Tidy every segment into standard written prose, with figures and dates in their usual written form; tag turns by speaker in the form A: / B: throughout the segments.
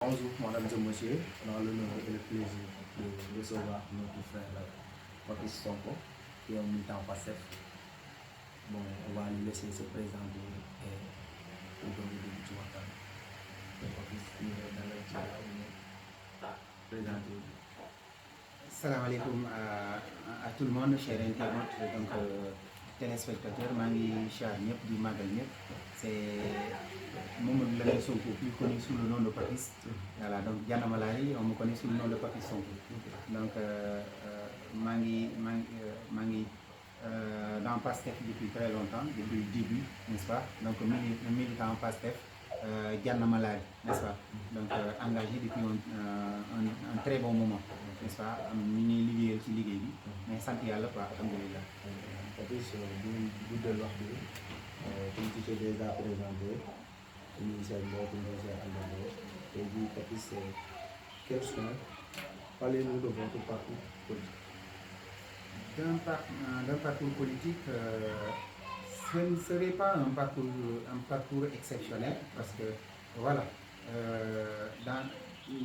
A: Bonjour, madame et monsieur. On a l'honneur et le plaisir de recevoir notre frère Papis Sonko, qui est un militant PASTEF. Bon, on va lui laisser se présenter et pour donner des petits waxtaan. Papis, ñu ngi dalal ci présenter.
B: Salam alaikum à tout le monde, chers internautes, donc téléspectateurs, Mangi Char Nyep du Magal. C'est Mamadou Lamine Sonko, plus connu sous le nom de Papis. Voilà, donc Diana Malari, on me connaît sous le nom de Papis Sonko. Donc Mangi dans PASTEF depuis très longtemps, depuis le début, n'est-ce pas? Donc militant PASTEF. Diana Malari, n'est-ce pas? Donc engagé depuis un très bon moment, n'est-ce pas? Mini liggéeyal ci liggéey bi mais sant yàlla quoi, alhamdulillah.
A: Papis, du guddal wax bi comme tu t'es déjà présenté, initialement pour nous entendre. Et dit Papis, quels sont, parlez-nous de votre parcours politique.
B: D'un parcours politique, ce ne serait pas un parcours exceptionnel parce que voilà,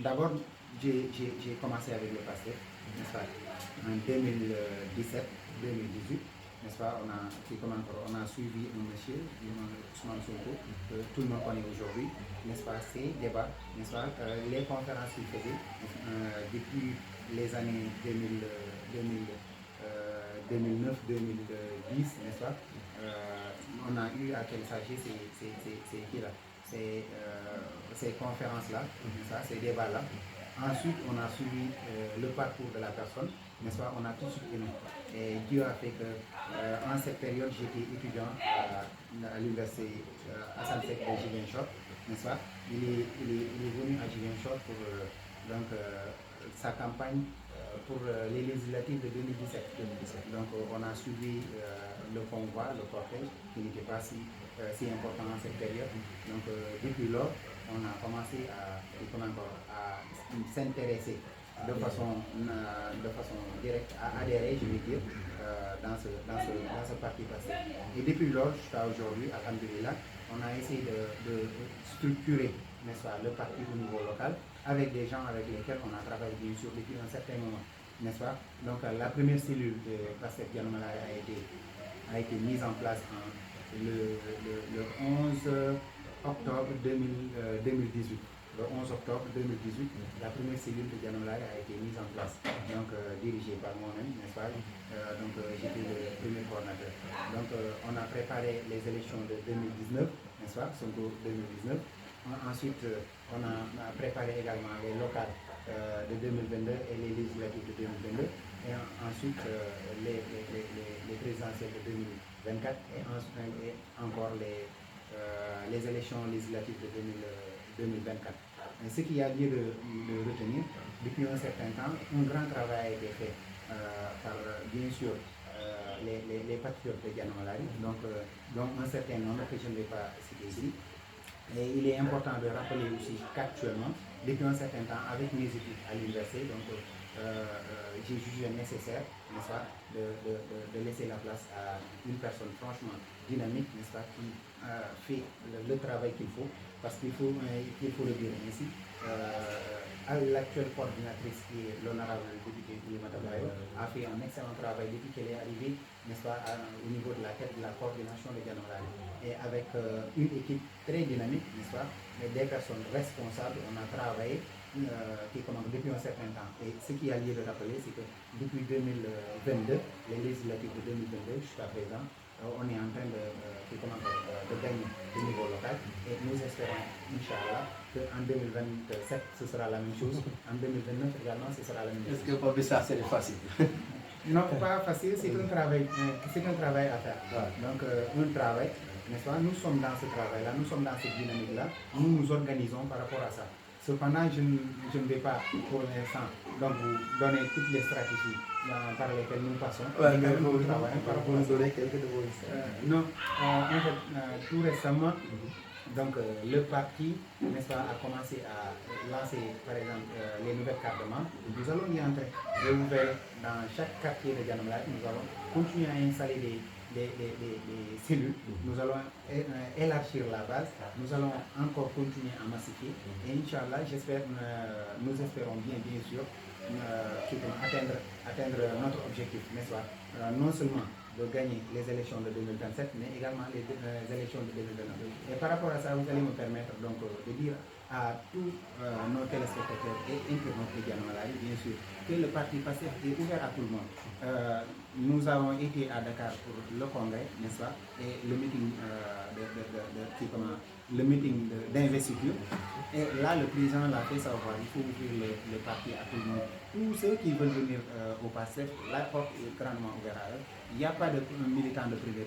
B: d'abord j'ai commencé avec le PASTEF, n'est-ce pas, en 2017-2018, n'est-ce pas, on a suivi un monsieur, Ousmane Sonko, que tout le monde connaît aujourd'hui, n'est-ce pas, ces débats, n'est-ce pas, les conférences qu'il faisait depuis les années 2009-2010, n'est-ce pas, on a eu à télécharger ces conférences-là, ces débats-là. Ensuite, on a suivi le parcours de la personne, n'est-ce pas, on a tout supprimé. Et Dieu a fait que, en cette période, j'étais étudiant à l'université Hassan Sek de Ziguinchor, n'est-ce pas. Il est venu à Ziguinchor pour sa campagne pour les législatives de 2017. Donc on a suivi le convoi, le cortège, qui n'était pas si important en cette période. Donc depuis lors, on a commencé à s'intéresser de façon directe, à adhérer, je vais dire, dans ce parti passé. Et depuis lors jusqu'à aujourd'hui, alhamdulillah, on a essayé de structurer, n'est-ce pas, le parti au niveau local, avec des gens avec lesquels on a travaillé bien sûr depuis un certain moment, n'est-ce pas. Donc la première cellule de PASTEF Diana Malari a été mise en place le 11 octobre 2018. Le 11 octobre 2018, la première cellule de Diana Malari a été mise en place, donc dirigée par moi-même, n'est-ce pas. Donc j'étais le premier coordinateur. Donc on a préparé les élections de 2019, n'est-ce pas, Sonko 2019. Ensuite, on a préparé également les locales de 2022 et les législatives de 2022. Et ensuite, les présidentielles de 2024 et encore les élections législatives de 2024. Et ce qu'il y a lieu de retenir, depuis un certain temps, un grand travail a été fait par, bien sûr, les patriotes de Diana Malari, donc un certain nombre que je ne vais pas citer ici. Et il est important de rappeler aussi qu'actuellement, depuis un certain temps, avec mes études à l'université, donc j'ai jugé nécessaire, n'est-ce pas, de laisser la place à une personne franchement dynamique, n'est-ce pas, qui fait le travail qu'il faut, parce qu'il faut le dire ainsi. L'actuelle coordinatrice, qui est l'honorable député Oulimata Bayo, a fait un excellent travail depuis qu'elle est arrivée, n'est-ce pas, au niveau de la tête de la coordination de Diana Malari. Et avec une équipe très dynamique, n'est-ce pas, des personnes responsables, on a travaillé depuis un certain temps. Et ce qui a lieu de rappeler, c'est que depuis 2022, les législatives de 2022 jusqu'à présent, on est en train de gagner au niveau local et nous espérons, Inch'Allah, qu'en 2027 ce sera la même chose, en 2029 également ce sera la même chose.
A: Est-ce que Papis, ça c'est facile?
B: Non, pas facile, c'est un travail à faire. Ouais. Donc un travail, n'est-ce pas, nous sommes dans ce travail-là, nous sommes dans cette dynamique-là, nous nous organisons par rapport à ça. Cependant, je ne vais pas pour l'instant donc vous donner toutes les stratégies par lesquelles nous passons.
A: Ouais, mais vous nous donner quelques de vos
B: non, en fait, tout récemment, donc le parti, n'est-ce pas, a commencé à lancer par exemple les nouvelles cartes de membres. Nous allons y entrer. Je vous verrai dans chaque quartier de Diana Malari, nous allons continuer à installer des cellules, nous allons élargir la base, nous allons encore continuer à massifier et Inch'Allah, nous espérons bien sûr atteindre notre objectif, n'est-ce pas? Non seulement de gagner les élections de 2027, mais également les élections de 2029. Et par rapport à ça, vous allez me permettre donc de dire à tous nos téléspectateurs et internautes de bien sûr, que le parti PASTEF est ouvert à tout le monde. Nous avons été à Dakar pour le congrès, n'est-ce pas, et le meeting d'investiture. Et là, le président l'a fait savoir, il faut ouvrir le parti à tout le monde. Tous ceux qui veulent venir au PASTEF, la porte est grandement ouverte à eux. Il n'y a pas de militant de privé,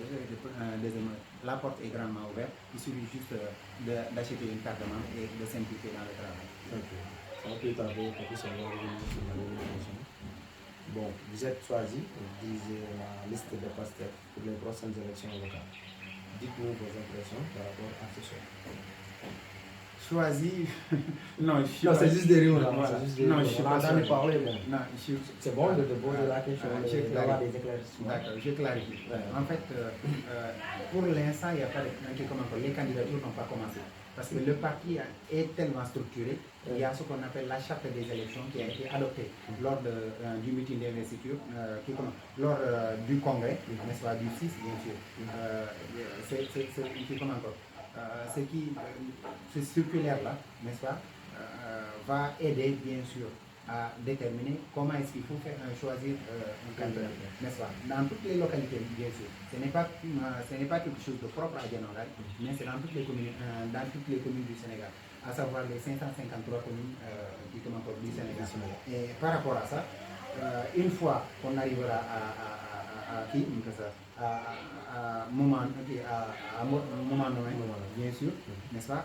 B: la porte est grandement ouverte. Il suffit juste d'acheter une carte de membre et de s'impliquer dans le travail.
A: Ok. Sans plus tarder, on peut savoir sur la nomination. Bon, vous êtes choisi pour diriger la liste de PASTEF pour les prochaines élections locales. Dites-nous vos impressions par rapport à ce choix.
B: Choisi. Non,
A: c'est juste des rumeurs.
B: Voilà.
A: Non, je suis pas en parler.
B: Non,
A: c'est bon de te poser la question, d'avoir des éclaircissements.
B: D'accord, je clarifie. En fait, pour l'instant, il n'y a pas de. Les candidatures n'ont pas commencé. Parce que le parti est tellement structuré, il y a ce qu'on appelle la charte des élections qui a été adoptée lors du meeting d'investiture, lors du congrès, n'est-ce pas, du 6, bien sûr. Ce circulaire-là, n'est-ce pas, va aider bien sûr à déterminer comment est-ce qu'il faut choisir un candidat, n'est-ce pas, dans toutes les localités, bien sûr. Ce n'est pas quelque chose de propre à Dianolay, mais c'est dans toutes les communes du Sénégal, à savoir les 553 communes du Sénégal. Et par rapport à ça, une fois qu'on arrivera à un moment donné, bien sûr, n'est-ce pas,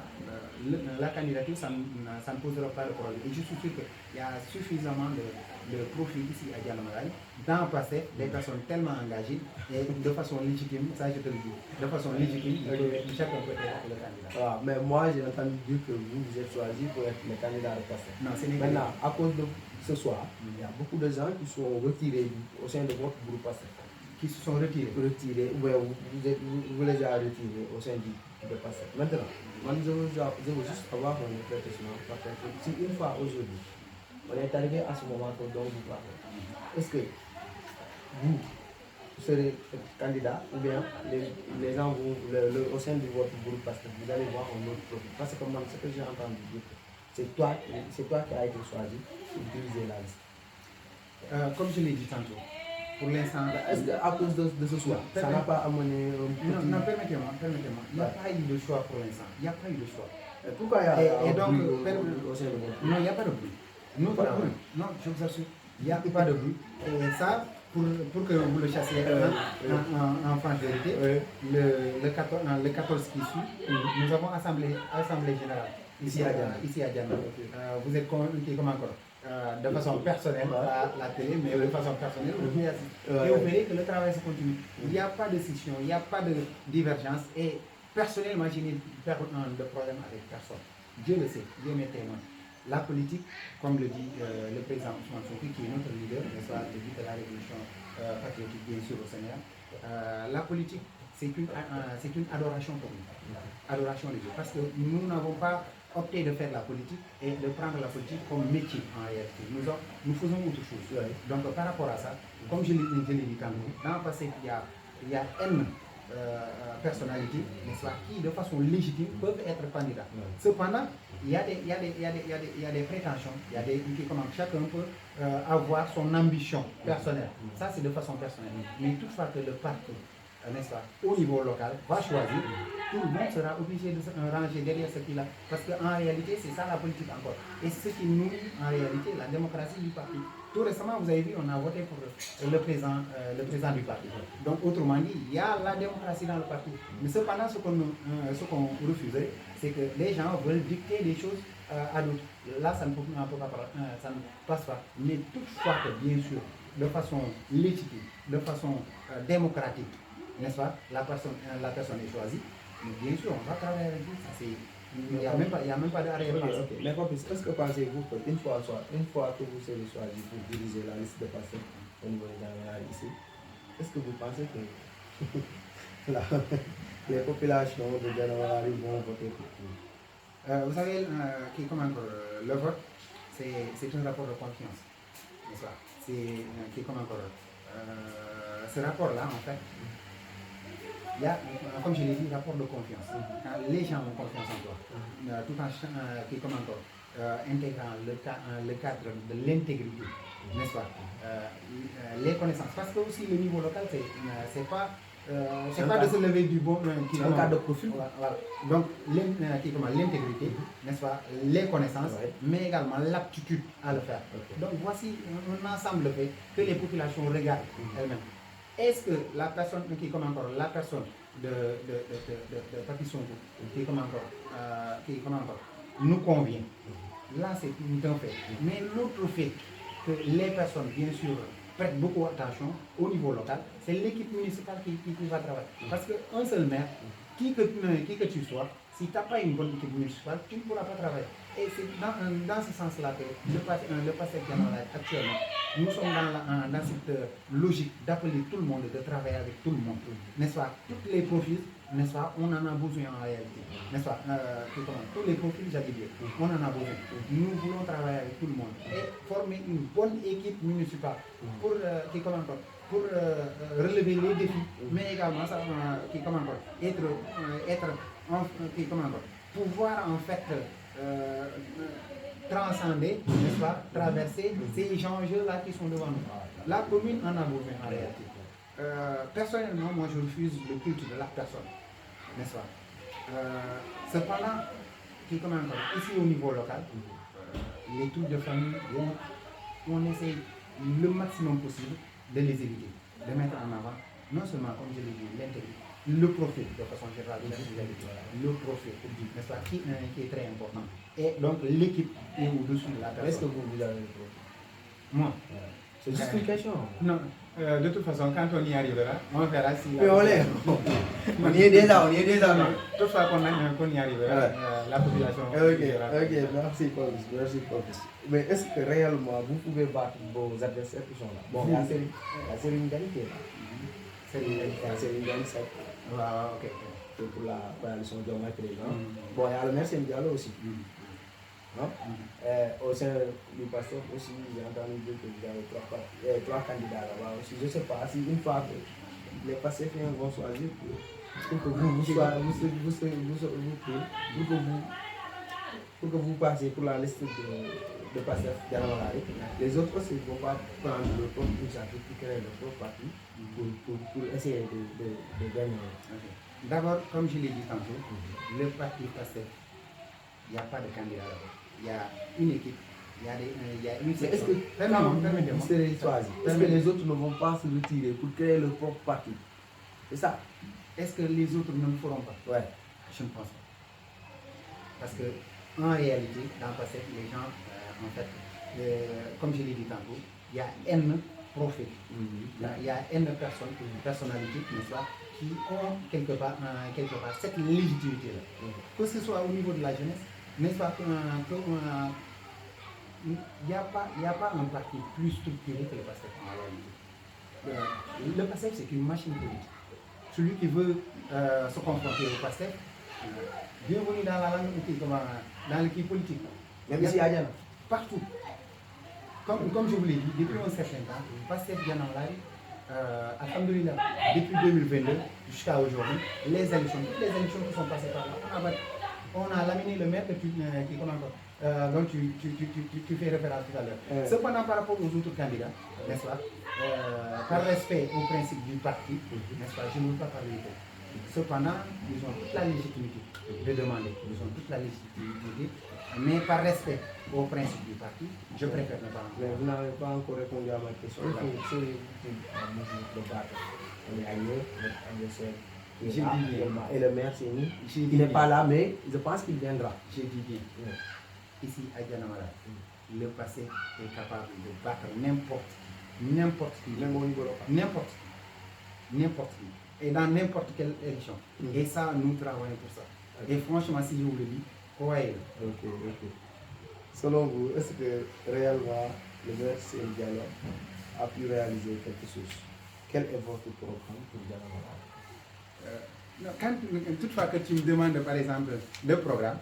B: la candidature, ça ne posera pas de problème. Et je suis sûr qu'il y a suffisamment de profils ici à Dianolay, dans le passé, des personnes tellement engagées et de façon légitime, ça je te le dis, de façon légitime, chacun peut être le candidat.
A: Ah, mais moi j'ai entendu dire que vous êtes choisi pour être le candidat de PASTEF.
B: Non, ce n'est pas.
A: Maintenant, à cause de ce soir, il y a beaucoup de gens qui sont retirés au sein de votre groupe PASTEF.
B: Qui se sont retirés,
A: ou vous les avez retirés au sein de PASTEF. Maintenant, moi, je veux juste avoir un éclaircissement. Si une fois aujourd'hui, on est arrivé à ce moment dont vous parlez, est-ce que vous serez candidat ou bien les gens au sein de votre groupe PASTEF, vous allez voir un autre profil? Parce que moi, ce que j'ai entendu dire, c'est toi qui as été choisi pour diriger la liste.
B: Comme je l'ai dit tantôt, pour l'instant,
A: est-ce qu'à cause de ce choix, ça n'a pas amené un petit...
B: Non, permettez-moi. Il n'y a pas eu de choix pour l'instant. Il n'y a pas eu de choix.
A: Pourquoi il y a
B: et donc,
A: au sein de votre...
B: Non, il n'y a pas de bruit. Non, je vous assure, il n'y a pas de bruit. Et ça, pour que vous le chassiez en franche vérité, le 14 qui suit, nous avons assemblée générale ici à Diana. Vous êtes convaincu comment encore de façon personnelle à la télé, mais de façon personnelle, vous pouvez assister. Et vous verrez que le travail se continue. Il n'y a pas de scission, il n'y a pas de divergence. Et personnellement, je n'ai pas de problème avec personne. Dieu le sait, Dieu m'est témoin. La politique, comme le dit le président Ousmane Sonko, qui est notre leader, n'est-ce pas, le leader de la révolution patriotique, bien sûr, au Sénégal, la politique, c'est une adoration pour nous. Adoration de Dieu. Parce que nous n'avons pas opté de faire la politique et de prendre la politique comme métier en réalité. Nous faisons autre chose. Donc par rapport à ça, comme je l'ai dit tantôt, dans le passé, il y a une personnalité, n'est-ce pas, qui de façon légitime peuvent être candidats. Cependant, il y a des prétentions, il y a chacun peut avoir son ambition personnelle. Ça, c'est de façon personnelle. Mais toutefois que le parti, n'est-ce pas, au niveau local, va choisir, tout le monde sera obligé de se ranger derrière ce qu'il a. Parce qu'en réalité, c'est ça la politique encore. Et ce qui nourrit en réalité la démocratie du parti. Tout récemment, vous avez vu, on a voté pour le président du parti. Donc, autrement dit, il y a la démocratie dans le parti. Mais cependant, ce qu'on refuserait, c'est que les gens veulent dicter des choses à d'autres. Là, ça ne passe pas. Mais toutefois que, bien sûr, de façon légitime, de façon démocratique, n'est-ce pas, la personne est choisie. Mais bien sûr, on va travailler avec vous. Il n'y a même pas d'arrière-pensée.
A: Mais est-ce que pensez-vous qu'une fois que vous serez choisi pour diriger la liste de PASTEF au niveau de Dianolay ici, est-ce que vous pensez que Là, les populations de Djanawari vont voter pour vous.
B: Vous savez, le vote, c'est un rapport de confiance. N'est-ce pas? Ce rapport-là, en fait, il y a, comme je l'ai dit, rapport de confiance. Quand les gens ont confiance en toi, tout en intégrant le cadre de l'intégrité, n'est-ce pas? Les connaissances. Parce que aussi le niveau local, c'est pas de se lever du bon
A: un cadre de profil.
B: Voilà. Donc l'intégrité, n'est-ce pas? Les connaissances, mais également l'aptitude à le faire. Donc voici un ensemble de faits que les populations regardent elles-mêmes. Est-ce que la personne la personne de Patrice Sonko nous convient? Là, c'est un fait. Mais l'autre fait que les personnes, bien sûr, prêtent beaucoup attention au niveau local, c'est l'équipe municipale qui va travailler. Parce qu'un seul maire, qui que tu sois, si tu n'as pas une bonne équipe municipale, tu ne pourras pas travailler. Et c'est dans ce sens-là que le passé actuellement, nous sommes dans cette logique d'appeler tout le monde, de travailler avec tout le monde. N'est-ce pas? Tous les profils, n'est-ce pas? On en a besoin en réalité. N'est-ce pas? Tous les profils, j'allais dire, on en a besoin. Nous voulons travailler avec tout le monde et former une bonne équipe municipale pour relever les défis, mais également pouvoir en fait transcender, n'est-ce pas, traverser ces enjeux-là qui sont devant nous. La commune en a besoin en réalité. Personnellement, moi je refuse le culte de la personne, n'est-ce pas? Cependant, ici au niveau local, les trucs de famille, on essaye le maximum possible de les éviter, de mettre en avant, non seulement, comme je l'ai dit, l'intégrité, le profil de façon générale, le profil, n'est-ce pas, qui est très important. Et donc l'équipe est au-dessus de la personne.
A: Est-ce que vous avez le profil?
B: Moi,
A: c'est juste une question.
B: Non, de toute façon, quand on y arrivera, on verra si...
A: Mais on y est déjà,
B: Toutefois qu'on y arrivera, la population...
A: Ok, merci Paulus. Mais est-ce que réellement, vous pouvez battre vos adversaires qui sont là? Bon, il y a Serigne Gali qui est là. Serigne Gali, c'est
B: ok.
A: pour la coalition Diomaye Président. Bon, il y a le maire Serigne Diallo aussi. Non? Au sein du pasteur aussi, j'ai entendu dire que vous avez trois candidats là-bas aussi. Je ne sais pas si une fois que les pacifiens vont choisir pour que vous passiez pour la liste de Pastef Djanawari, les autres aussi ne vont pas prendre leur propre initiative pour créer leur propre parti pour essayer de gagner.
B: D'abord, comme je l'ai dit tantôt, le parti Pastef, il n'y a pas de candidat là-bas. Il y a une équipe, il y a une section.
A: Est-ce que les autres ne vont pas se retirer pour créer leur propre parti? C'est ça.
B: Est-ce que les autres ne le feront pas?
A: Ouais.
B: Je ne pense pas. Parce que, en réalité, dans le passé, les gens, en fait, comme je l'ai dit tantôt, il y a N profils. Il y a N personnes, personnalités, n'est-ce pas, qui ont quelque part cette légitimité-là. Que ce soit au niveau de la jeunesse, n'est-ce pas, il n'y a pas un parti plus structuré que le PASTEF en réalité. Le PASTEF, c'est une machine politique. Celui qui veut se confronter au PASTEF, bienvenue dans l'équipe politique.
A: Même ici à Diana.
B: Partout. Comme je vous l'ai dit, depuis un certain temps, PASTEF Djanawari, alhamdoulilah, depuis 2022 jusqu'à aujourd'hui, toutes les élections qui sont passées par là, on a laminé le maire dont tu fais référence tout à l'heure. Cependant, par rapport aux autres candidats, n'est-ce pas, par respect au principe du parti, n'est-ce pas, je ne veux pas parler d'eux. Cependant, ils ont toute la légitimité de demander, ils ont toute la légitimité, mais par respect au principe du parti, je préfère ne pas.
A: Mais vous n'avez pas encore répondu à ma question. C'est en mesure de battre. On est ailleurs, notre adversaire qui est là, et le maire c'est nous. Il n'est pas là, mais je pense qu'il viendra.
B: J'ai dit bien. Ici à Djanawari, le passé est capable de battre n'importe qui,
A: Même au niveau local.
B: N'importe qui. Et dans n'importe quelle élection. Et ça, nous travaillons pour ça. Et franchement, si je vous le dis, croyez-le.
A: Ok. Selon vous, est-ce que réellement le maire Serigne Diallo a pu réaliser quelque chose? quel est votre programme pour Dianamala?
B: Toutefois que tu me demandes par exemple le programme,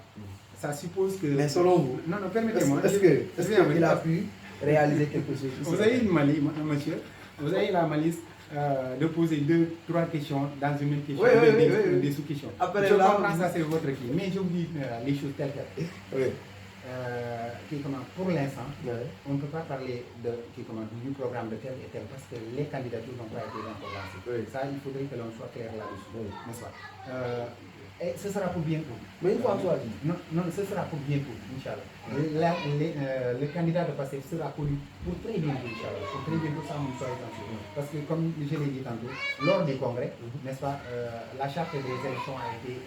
B: ça suppose que...
A: Mais selon vous,
B: non, permettez-moi.
A: Est-ce qu'il a pu réaliser quelque chose?
B: Vous avez une malice, monsieur, vous avez la malice de poser 2-3 questions dans une même question, des sous-questions. Je comprends ça, c'est votre qui. Mais je vous dis les choses telles quelles.
A: Oui.
B: Pour l'instant, on ne peut pas parler du programme de tel et tel parce que les candidatures n'ont pas été encore lancées. Ça, il faudrait que l'on soit clair là-dessus, n'est-ce pas? Et ce sera pour bientôt.
A: Mais une fois soit dit.
B: Non, ce sera pour bientôt, Inch'Allah. Le candidat de PASTEF sera connu pour très bientôt, Inch'Allah. Pour très bientôt, ça, nous soyons assurés. Parce que, comme je l'ai dit tantôt, lors du congrès, n'est-ce pas, la charte des élections a été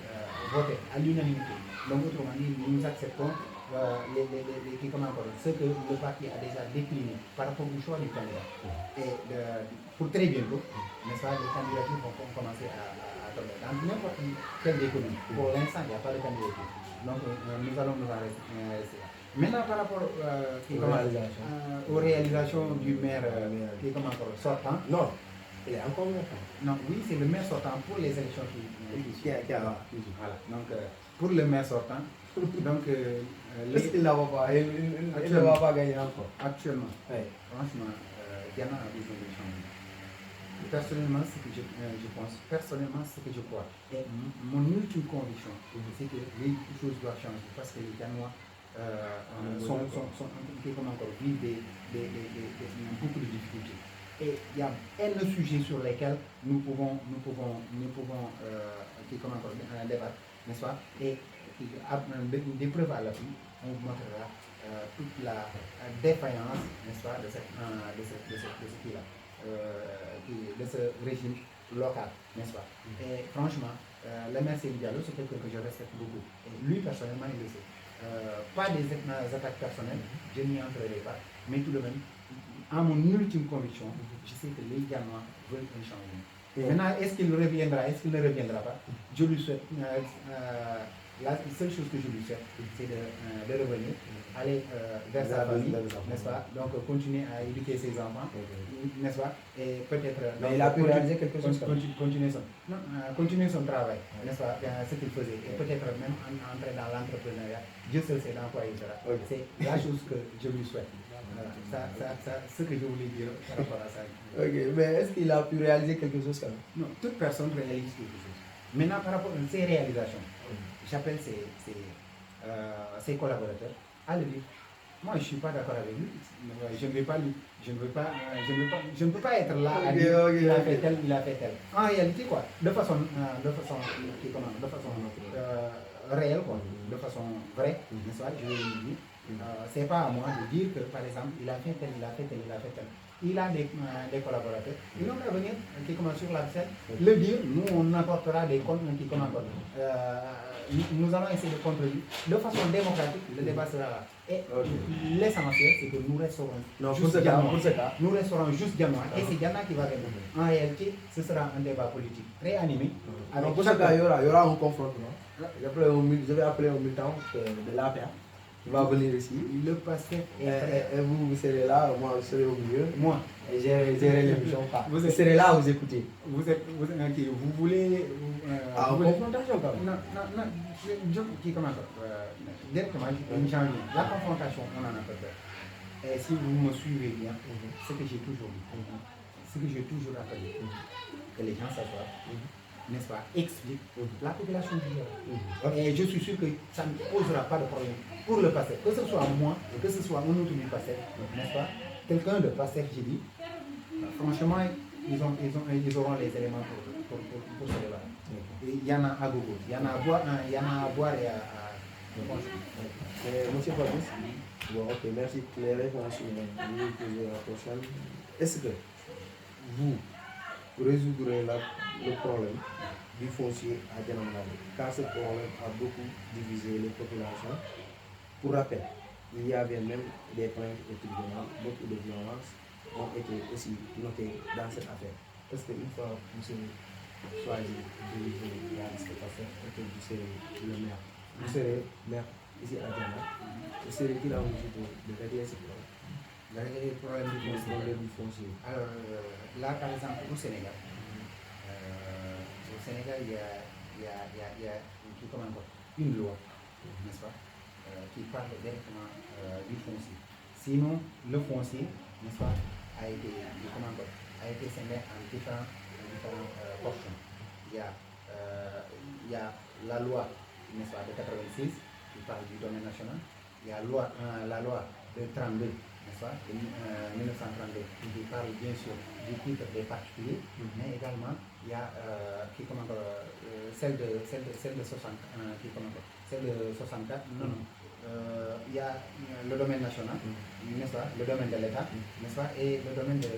B: votée à l'unanimité. Donc, autrement dit, nous acceptons ce que le parti a déjà décliné par rapport au choix du candidat. Et pour très bientôt, n'est-ce pas, les candidatures vont commencer à tomber. Dans n'importe quelle économie, pour l'instant, il n'y a pas de candidature. Donc, nous allons nous en rester là. Maintenant, par rapport aux réalisations du maire sortant.
A: Non, il est encore maire.
B: Non, oui, c'est le maire sortant pour les élections qui
A: voilà.
B: Donc, pour le maire sortant, donc,
A: est-ce qu'il ne va pas gagner encore?
B: Actuellement, franchement, Diana a besoin de changer. Personnellement, ce que je pense, ce que je crois, et mon ultime conviction, c'est que les choses doivent changer parce que les Danois vivent beaucoup de difficultés. Et il y a un sujet sur lesquels nous pouvons débattre, n'est-ce pas? Et des preuves à l'appui, on vous montrera toute la défaillance, n'est-ce pas, de ce régime local, n'est-ce pas? Et franchement, le maire Seydou Diallo, c'est quelqu'un que je respecte beaucoup. Et lui, personnellement, il le sait. Pas des attaques personnelles, je n'y entrerai pas, mais tout de même, à mon ultime conviction, je sais que les Danois veulent un changement. Maintenant, est-ce qu'il reviendra, est-ce qu'il ne reviendra pas? Je lui souhaite, la seule chose que je lui souhaite, c'est de revenir, aller vers sa famille, n'est-ce pas? Donc, continuer à éduquer ses enfants, n'est-ce pas? Et peut-être...
A: Mais il a pu réaliser quelque chose.
B: Continuer son travail, n'est-ce pas? Ce qu'il faisait. Et peut-être même entrer dans l'entrepreneuriat. Dieu seul sait dans quoi il sera. C'est la chose que je lui souhaite. Voilà. Ce que je voulais dire par rapport à ça.
A: Ok, mais est-ce qu'il a pu réaliser quelque chose quand même?
B: Non, toute personne réalise quelque chose. Maintenant, par rapport à ses réalisations, j'appelle ses collaborateurs à le dire. Moi, je ne suis pas d'accord avec lui. Je ne vais pas lui. Je ne peux pas être là à dire il a fait tel. En réalité, quoi, de façon réelle, quoi, de façon vraie, n'est-ce pas, je vais lui dire. C'est pas à moi de dire que, par exemple, il a fait tel. Il a des collaborateurs. Ils n'ont qu'à venir sur la scène, le dire. Nous, on apportera des comptes nous allons essayer de contrôler de façon démocratique. Le débat sera là. Et l'essentiel, c'est que nous resterons nous resterons juste Dianois. Et c'est Diana qui va gagner. En réalité, ce sera un débat politique très animé.
A: Alors, pour ce cas, il y aura un confrontement. Je vais appeler un militant de l'APA. Il va venir ici.
B: Le passé
A: et vous serez là, moi je serai au milieu.
B: Moi.
A: Et gérer l'émission. Vous serez là à vous écouter.
B: Vous voulez.
A: En confrontation quand même.
B: Non, directement, la confrontation, on en a pas peur. Et si vous me suivez bien, ce que j'ai toujours appelé, que les gens s'assoient, n'est-ce pas, expliquent la population du Et je suis sûr que ça ne posera pas de problème pour le passé. Que ce soit moi, que ce soit un autre du passé, n'est-ce pas, quelqu'un de passé, j'ai dit, franchement, ils auront les éléments pour ce débat. Il y en a à gogo, il y en a à boire et à
A: Monsieur Fabrice, bon, ok, merci pour les réponses. La prochaine. Est-ce que vous résoudrez le problème du foncier à Dianamala, car ce problème a beaucoup divisé les populations? Pour rappel, il y avait même des plaintes au tribunal, beaucoup de violences ont été aussi notées dans cette affaire. Parce qu'une fois que vous serez choisi de diriger la liste passée, que vous serez le maire, vous serez maire ici à Diana, vous serez-il en mesure de régler ce problème?
B: régler le problème du foncier. Alors là, par exemple, au Sénégal, il y a une loi, n'est-ce pas, qui parle directement du foncier. Sinon, le foncier, n'est-ce pas, a été scindé en différentes portions. Il y a la loi, n'est-ce pas, de 86 qui parle du domaine national. Il y a la loi de 32, n'est-ce pas, de 1932 qui parle bien sûr du titre des particuliers, mais également il y a celle de 60, celle de 64, il y a le domaine national, n'est-ce pas, le domaine de l'État, n'est-ce pas, et le domaine de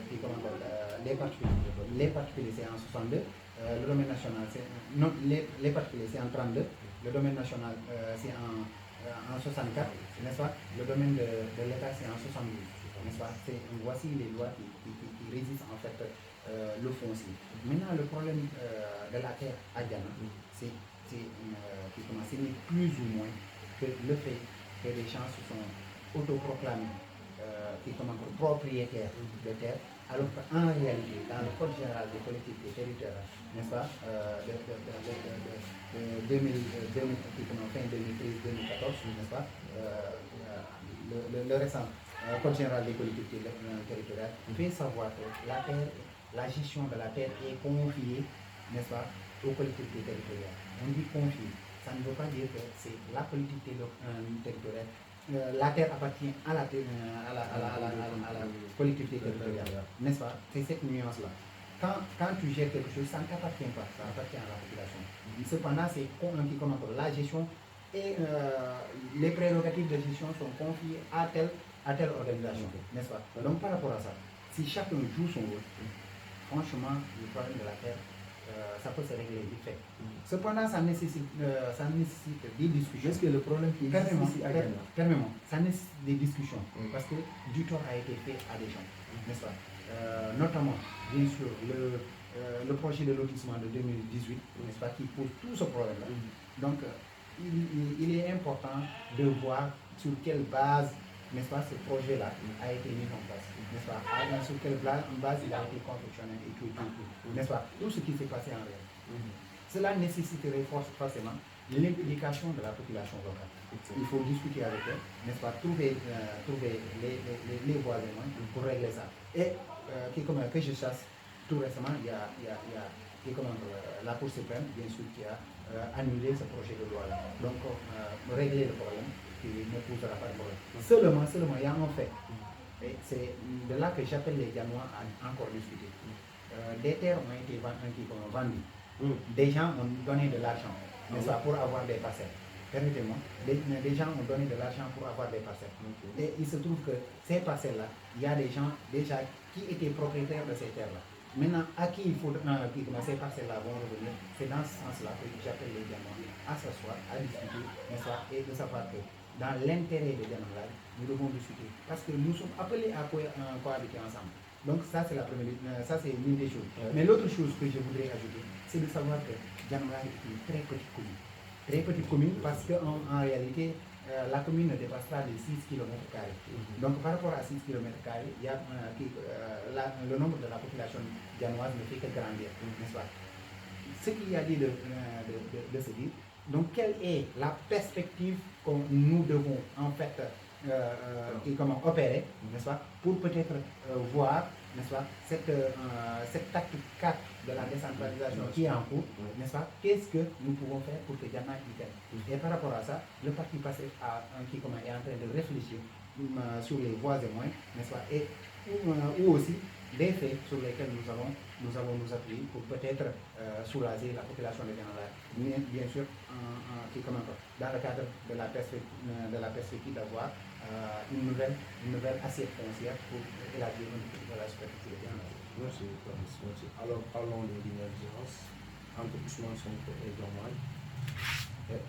B: les particuliers. Les particuliers c'est en 62, le domaine national c'est non, les particuliers c'est en 32, le domaine national c'est en 64, n'est-ce pas, le domaine de l'État c'est en 72, n'est-ce pas. Voici les lois qui régissent en fait le foncier. Maintenant le problème de la terre à Diana, c'est plus ou moins que le fait que les gens se sont autoproclamés propriétaires de terre, alors qu'en réalité, dans le Code général des collectivités territoriales, n'est-ce pas, fin 2013-2014, n'est-ce pas, le récent Code général des collectivités territoriales fait savoir que la gestion de la terre est confiée, n'est-ce pas, aux collectivités territoriales. On dit confiée, ça ne veut pas dire que c'est la collectivité territoriale. La terre appartient à la collectivité territoriale, n'est-ce pas? C'est cette nuance-là. Quand tu gères quelque chose, ça ne t'appartient pas, ça appartient à la population. Cependant, c'est la gestion et les prérogatives de gestion sont confiées à telle organisation, n'est-ce pas? Donc par rapport à ça, si chacun joue son rôle, franchement, le problème de la terre, ça peut se régler vite fait. Cependant, ça nécessite des discussions.
A: Est-ce que le problème qui existe ici à Ghana,
B: permets-moi, ça nécessite des discussions, parce que du tort a été fait à des gens, n'est-ce pas? Notamment, bien sûr, le projet de lotissement de 2018, n'est-ce pas, qui pose tout ce problème-là. Donc, il est important de voir sur quelle base, n'est-ce pas, ce projet-là a été mis en place, n'est-ce pas, sur quelle base il a été confectionné et tout, n'est-ce pas, tout ce qui s'est passé en réel. Cela nécessiterait forcément l'implication de la population locale. Il faut discuter avec eux, n'est-ce pas, trouver les voies et moyens pour régler ça. Et que je chasse, tout récemment, il y a la Cour suprême, bien sûr, qui a annulé ce projet de loi-là. Donc, régler le problème qui ne posera pas de problème. Seulement, il y a un fait. Et c'est de là que j'appelle les Dianois à encore discuter. Des terres ont été vendues. Des gens ont donné de l'argent, n'est-ce pas, pour avoir des parcelles. Permettez-moi, des gens ont donné de l'argent pour avoir des parcelles. Et il se trouve que ces parcelles-là, il y a des gens déjà qui étaient propriétaires de ces terres-là. Maintenant, à qui il faut ces parcelles-là vont revenir, c'est dans ce sens-là que j'appelle les Dianois à s'asseoir, à discuter, n'est-ce pas, et de savoir que dans l'intérêt des Dianois, nous devons discuter. Parce que nous sommes appelés à cohabiter ensemble. Donc ça, c'est l'une des choses. Mais l'autre chose que je voudrais ajouter, c'est de savoir que Dianois est une très petite commune. Très petite commune parce qu'en réalité, la commune ne dépasse pas les 6 km². Donc par rapport à 6 km², il y a, le nombre de la population dianoise ne fait que grandir, n'est-ce pas? Ce qu'il y a dit de se dire, donc quelle est la perspective que nous devons en fait opérer, n'est-ce pas, pour peut-être voir, n'est-ce pas, cette tactique 4 de la décentralisation qui est en cours, n'est-ce pas, qu'est-ce que nous pouvons faire pour que Diana y gagne. Et par rapport à ça, le parti passé est en train de réfléchir sur les voies et moyens, n'est-ce pas, et ou aussi des faits sur lesquels nous allons nous appuyer pour peut-être soulager la population de Diana, bien sûr, dans le cadre de la perspective d'avoir une nouvelle assiette foncière pour élargir un petit peu la superficie de Diana.
A: Merci. Alors parlons des divergences entre Ousmane Sonko et Diomaye.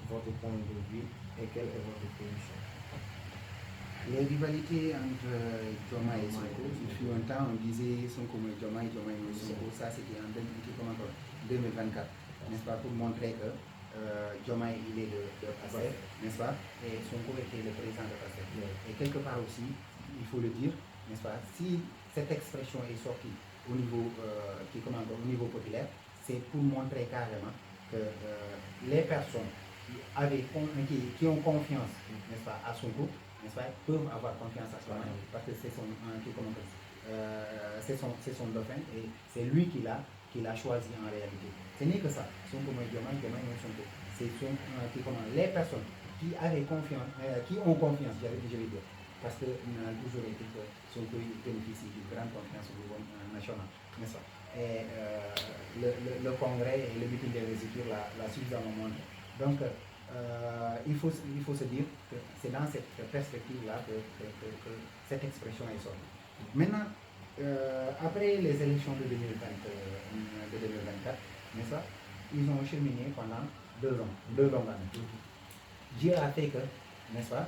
A: Votre point de vue et quelle est votre position?
B: Les rivalités entre Diomaye et Sonko, il fut un temps on disait Sonko et Diomaye et Sonko, ça c'était en 2024, n'est-ce pas, pour montrer que Diomaye il est de PASTEF, n'est-ce pas, et Sonko était le président de PASTEF. Et quelque part aussi, il faut le dire, n'est-ce pas, si cette expression est sortie au niveau, au niveau populaire, c'est pour montrer carrément que les personnes qui ont confiance, n'est-ce pas, à son groupe, n'est-ce pas, peuvent avoir confiance à son mari, parce que c'est son, c'est son dauphin et c'est lui qui l'a choisi en réalité. Ce n'est que ça. C'est les personnes qui avaient confiance, qui ont confiance, je vais dire, parce que nous avons toujours été que son pays bénéficie d'une grande confiance au niveau national, n'est-ce pas? Et le congrès et le meeting d'investiture l'a suffisamment montré. Donc, il faut se dire que c'est dans cette perspective-là que cette expression est sortie. Maintenant, après les élections de 2024, n'est-ce pas, ils ont cheminé pendant 2 ans, 2 longues années. Dieu a fait que, n'est-ce pas,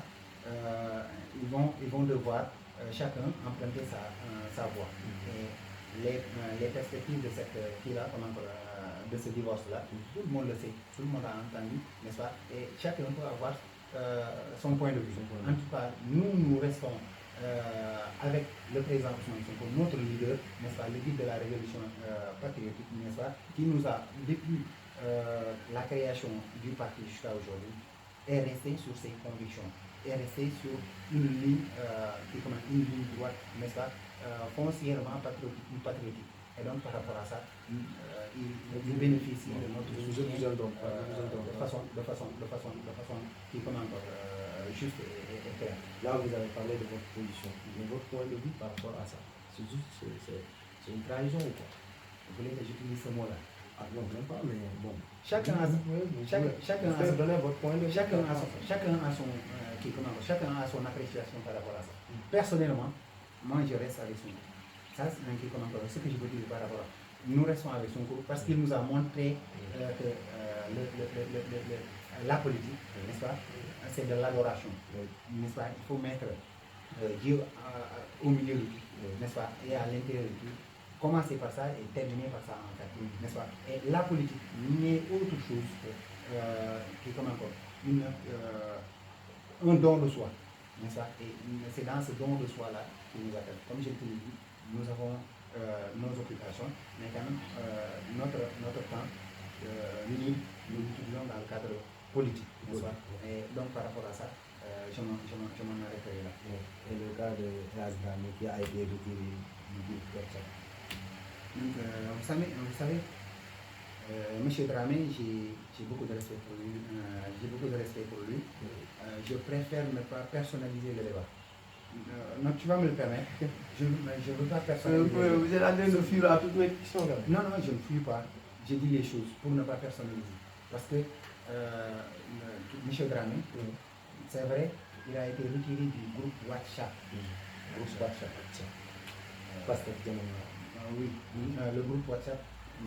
B: ils vont devoir chacun emprunter sa voie. Et les perspectives de cette de ce divorce-là, tout le monde le sait, tout le monde a entendu, n'est-ce pas, et chacun peut avoir son point de vue. En tout cas, nous restons avec le président Ousmane Sonko, notre leader, n'est-ce pas, le guide de la révolution patriotique, n'est-ce pas, qui nous a, depuis la création du parti jusqu'à aujourd'hui, est resté sur ses convictions, est resté sur une ligne droite, n'est-ce pas, foncièrement patriotique. Et donc par rapport à ça, il bénéficie de notre soutien de façon qui juste et claire.
A: Là, vous avez parlé de votre position, de votre point de vue par rapport à ça. C'est juste, c'est une trahison ou quoi?
B: Vous voulez que j'utilise ce mot-là?
A: Ah non, même pas, mais bon.
B: Chacun a son appréciation par rapport à ça. Personnellement, moi je reste avec son groupe. Ça, c'est ce que je veux dire par rapport à ça. Nous restons avec son groupe parce qu'il nous a montré que la politique, n'est-ce pas, c'est de l'adoration, n'est-ce pas. Il faut mettre Dieu au milieu de tout, n'est-ce pas, et à l'intérieur de tout. Commencer par ça et terminer par ça en fait, n'est-ce pas. Et la politique n'est autre chose que un don de soi, n'est-ce pas. Et c'est dans ce don de soi-là qu'il nous appelle. Comme je te l'ai dit, nous avons nos occupations, mais quand même notre temps, nous l'utilisons dans le cadre politique, n'est-ce pas. Et donc par rapport à ça, je m'en arrêterai là.
A: Et le cas de Razdan qui a été retiré du groupe WhatsApp.
B: Donc, vous savez, M. Dramé, j'ai beaucoup de respect pour lui. Je préfère ne pas personnaliser le débat. Non, tu vas me le permettre. Je ne veux pas personnaliser.
A: Vous êtes en train de fuir à toutes mes questions.
B: Non, je ne fuis pas. Je dis les choses pour ne pas personnaliser. Parce que M. Dramé, c'est vrai, il a été retiré du groupe WhatsApp.
A: Pasteur Dianomara.
B: Oui, le groupe WhatsApp,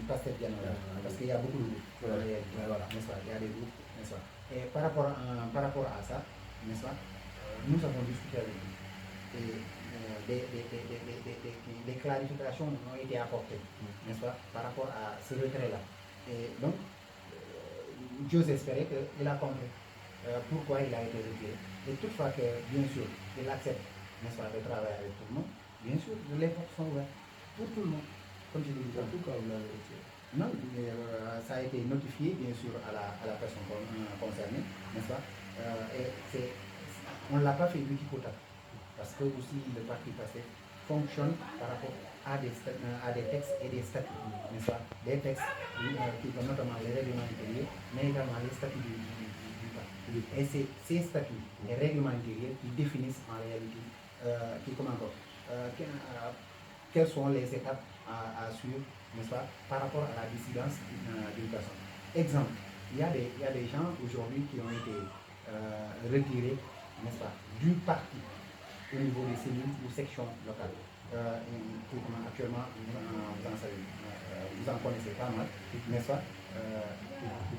B: Pasteur Dianomara. Parce qu'il y a beaucoup de groupes. Voilà, n'est-ce pas, il y a des groupes, n'est-ce pas. Et par rapport à ça, n'est-ce pas, nous avons discuté avec lui. Et des clarifications ont été apportées, n'est-ce pas, par rapport à ce retrait-là. Et donc, j'ose espérer qu'il a compris pourquoi il a été retiré. Et toutefois que, bien sûr, il accepte, n'est-ce pas, de travailler avec tout le monde, bien sûr, les portes sont ouvertes pour tout le monde. Comme je l'ai dit,
A: pourquoi vous l'avez retiré?
B: Non, ça a été notifié, bien sûr, à la personne concernée, n'est-ce pas. Et on ne l'a pas fait du tout. Parce que aussi le parti passé fonctionne par rapport à des textes et des statuts, n'est-ce pas. Des textes qui sont notamment les règlements intérieurs, mais également les statuts du parti. Et c'est ces statuts et règlements intérieurs qui définissent en réalité quelles sont les étapes à suivre, n'est-ce pas, par rapport à la dissidence d'une personne. Exemple, il y a des gens aujourd'hui qui ont été retirés, n'est-ce pas, du parti au niveau des cellules ou sections locales. Actuellement, vous en connaissez pas mal, n'est-ce pas.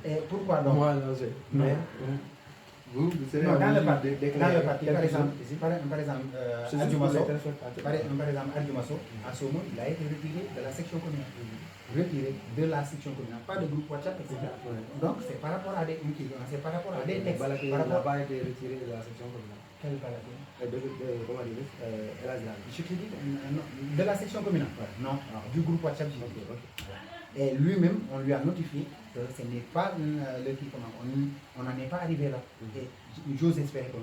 B: Et pourquoi donc?
A: Moi, non, mais vous savez,
B: dans le parti, par exemple, Adjumasso, à ce moment, il a été retiré de la section communale. Retiré de la section communale, pas de groupe WhatsApp, etc. Donc, c'est par rapport à des textes.
A: Il n'a pas été retiré de la section communale.
B: Quel Balaké?
A: comment dire,
B: Je te dis, de la section communale. Non, du groupe WhatsApp. Et lui-même, on lui a notifié que ce n'est pas le qui comment. On n'en est pas arrivé là. Et j'ose espérer que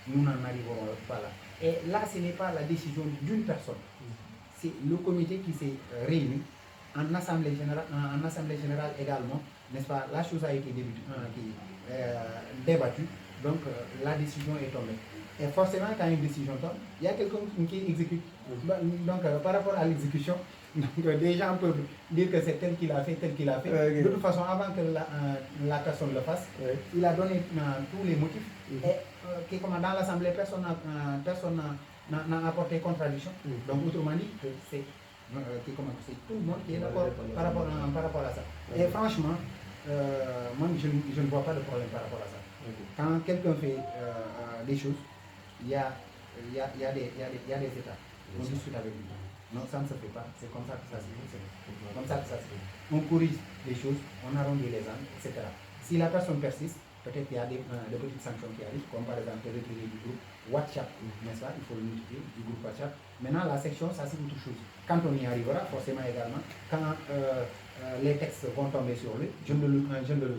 B: nous n'en arriverons pas là. Et là, ce n'est pas la décision d'une personne. C'est le comité qui s'est réuni en assemblée générale également, n'est-ce pas? La chose a été débattue, donc la décision est tombée. Et forcément, quand une décision tombe, il y a quelqu'un qui exécute. Donc, par rapport à l'exécution, des gens peuvent dire que c'est tel qu'il a fait, tel qu'il a fait. De toute façon, avant que la personne le fasse, il a donné tous les motifs. Et dans l'Assemblée, personne n'a apporté contradiction. Donc, autrement dit, c'est tout le monde qui est d'accord par rapport à ça. Et franchement, moi, je ne vois pas de problème par rapport à ça. Quand quelqu'un fait des choses, il y a des étapes. On discute avec lui. Non, ça ne se fait pas. C'est comme ça que ça se fait. Comme ça que ça se fait. On corrige les choses, on arrondit les angles, etc. Si la personne persiste, peut-être qu'il y a des petites sanctions qui arrivent, comme par exemple le retrait du groupe WhatsApp, n'est-ce pas? Il faut le multiplier du groupe WhatsApp. Maintenant, la section, ça c'est autre chose. Quand on y arrivera, forcément également, quand les textes vont tomber sur lui, je ne le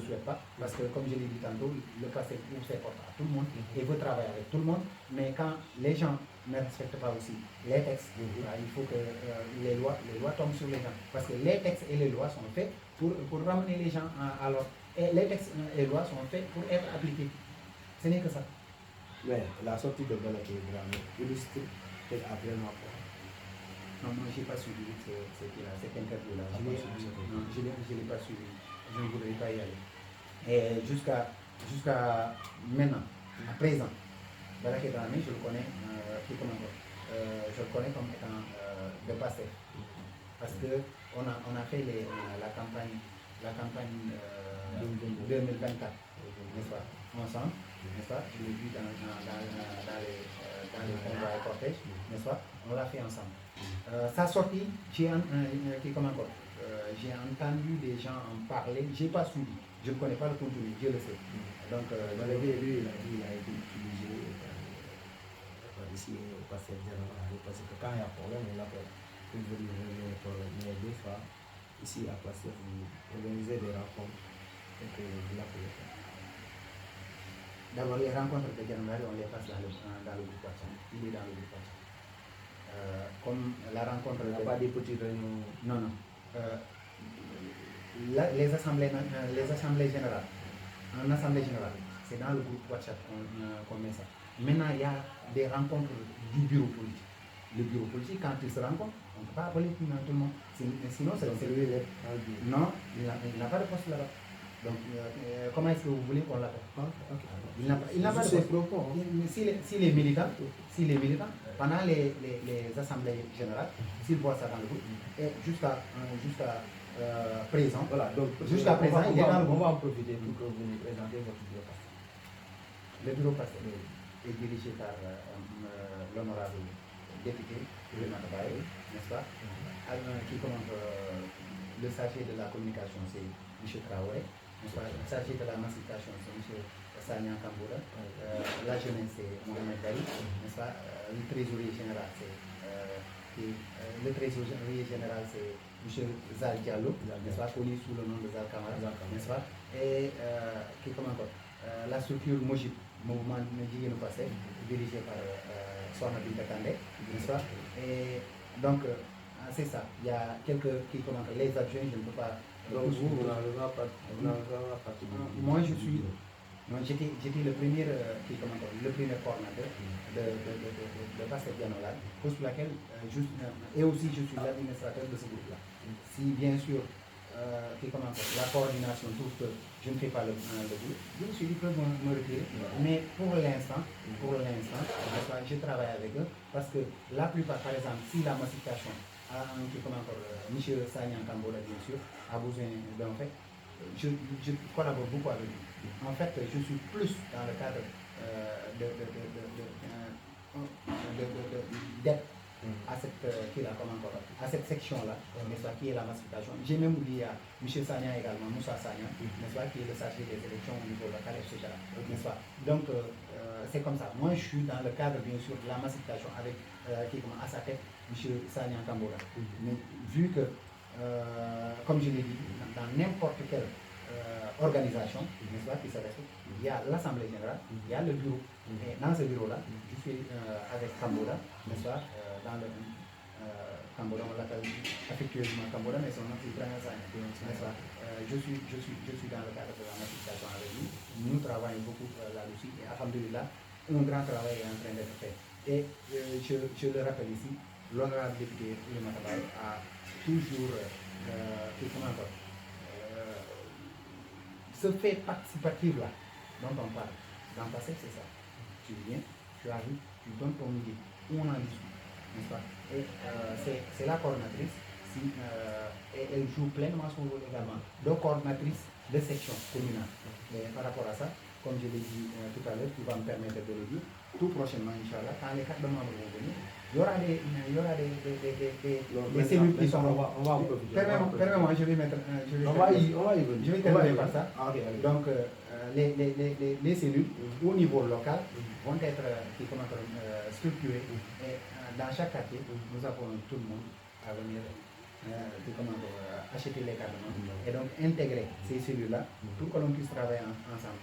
B: souhaite pas, parce que comme je l'ai dit tantôt, le passé ouvre ses portes à tout le monde et veut travailler avec tout le monde, mais quand les gens ne respectent pas aussi les textes, il faut que les lois tombent sur les gens, parce que les textes et les lois sont faits pour ramener les gens à l'ordre. Et les textes et les lois sont faits pour être appliqués. Ce n'est que ça.
A: Mais la sortie de Balaké vraiment illustre peut-être après ma part.
B: Non, moi je n'ai pas suivi cette interview-là. Je ne l'ai pas suivi. Je ne voudrais pas y aller. Et jusqu'à maintenant, à présent, Balaké Dramé, je le connais, je le connais comme étant de passé. Parce qu'on a fait la campagne 2024, n'est-ce pas, ensemble, n'est-ce pas? Je l'ai vu dans les convois et cortèges, n'est-ce pas? On l'a fait ensemble. Sa sortie, j'ai entendu des gens en parler, je n'ai pas suivi, je ne connais pas le contenu, je le sais. Donc,
A: lui, il a été utilisé ici au passé général, parce que quand il y a problème, on l'appelle pour venir régler les problèmes. Mais des fois, ici à Passé, vous organisez des rencontres et que vous l'appelez.
B: D'abord, les rencontres de January, on les passe dans le groupe WhatsApp. Il est dans le groupe WhatsApp. Comme la rencontre...
A: Il n'y a pas des petites réunions.
B: Non. Les assemblées générales, en assemblée générale, c'est dans le groupe WhatsApp qu'on met ça. Maintenant, il y a des rencontres du bureau politique. Le bureau politique, quand il se rencontre, on ne peut pas appeler tout le monde. Sinon, c'est lui. Non, il n'a pas de poste là-bas. Donc, comment est-ce que vous voulez qu'on l'appelle? Il n'a pas de poste. S'il est militant, pendant les assemblées générales, s'il voit ça dans le groupe, et jusqu'à présent,
A: voilà, donc
B: jusqu'à présent, il est dans le groupe.
A: On va en profiter pour que vous nous présentez votre bureau passé.
B: Le bureau passé est dirigé par l'honorable député Louis Matabaye, n'est-ce pas? Qui commande le chargé de la communication, c'est M. Traoré, n'est-ce pas? Le chargé de la massification, c'est M. Sanya Kamboura. La jeunesse, c'est Mohamed Dari, n'est-ce pas? Le trésorier général, c'est M. Zal Diallo, n'est-ce pas? Connu sous le nom de Zal Kamara, n'est-ce pas? Et qui commande la structure Mojib, mouvement Ndjiguenu Passé, dirigé par Sohna Binta Kandé, n'est-ce pas? Et donc, c'est ça. Il y a quelques qui commentent. Les adjoints, je ne peux pas.
A: Donc, vous n'avez pas participé.
B: Moi, j'étais le premier le premier coordinateur de Pasteur Dianola, pour laquelle, et aussi je suis l'administrateur de ce groupe-là. Si bien sûr, la coordination trouve que je ne fais pas le groupe, je me suis dit que me retirer. Mais pour l'instant, je travaille avec eux parce que la plupart, par exemple, si la massification M. Sanya Kamboura, bien sûr, a besoin d'un fait, je collabore beaucoup avec lui. En fait, je suis plus dans le cadre d'aide à cette section-là, n'est-ce pas, qui est la massification. J'ai même oublié à M. Sanya également, Moussa Sanya, n'est-ce pas, qui est le chargé des élections au niveau local, etc. N'est-ce pas? Donc, c'est comme ça. Moi, je suis dans le cadre, bien sûr, de la massification avec qui comment, à sa tête, M. Sagnan Kamboura. Mais vu que, comme je l'ai dit, dans n'importe quelle organisation, n'est-ce pas, qui se respecte, il y a l'Assemblée générale, il y a le bureau. Et dans ce bureau-là, je suis avec Kamboura, n'est-ce pas, dans le Kamboura, on l'appelle affectueusement Kamboura, mais son nom c'est Ibrahima Sagnan, n'est-ce pas. Je suis dans le cadre de la massification avec lui. Nous travaillons beaucoup là-dessus et alhamdulillah, un grand travail est en train d'être fait. Et je le rappelle ici, l'honorable député Oulema Tabaye a toujours, ce fait participatif-là dont on parle. Dans ta c'est ça. Tu viens, tu arrives, tu donnes ton idée, on en discute, n'est-ce pas. Et c'est la coordinatrice. Et elle joue pleinement son rôle également de coordinatrice de section communale. Et par rapport à ça, comme je l'ai dit tout à l'heure, tu vas me permettre de le dire, tout prochainement, Inch'Allah, quand les 4 membres vont venir, il y aura des cellules qui sont... Permets-moi, je vais mettre... je vais terminer par ça. Donc, les cellules au niveau local vont être structurées. Et dans chaque quartier, nous appelons tout le monde à venir acheter les cartes et donc intégrer ces cellules-là pour que l'on puisse travailler ensemble.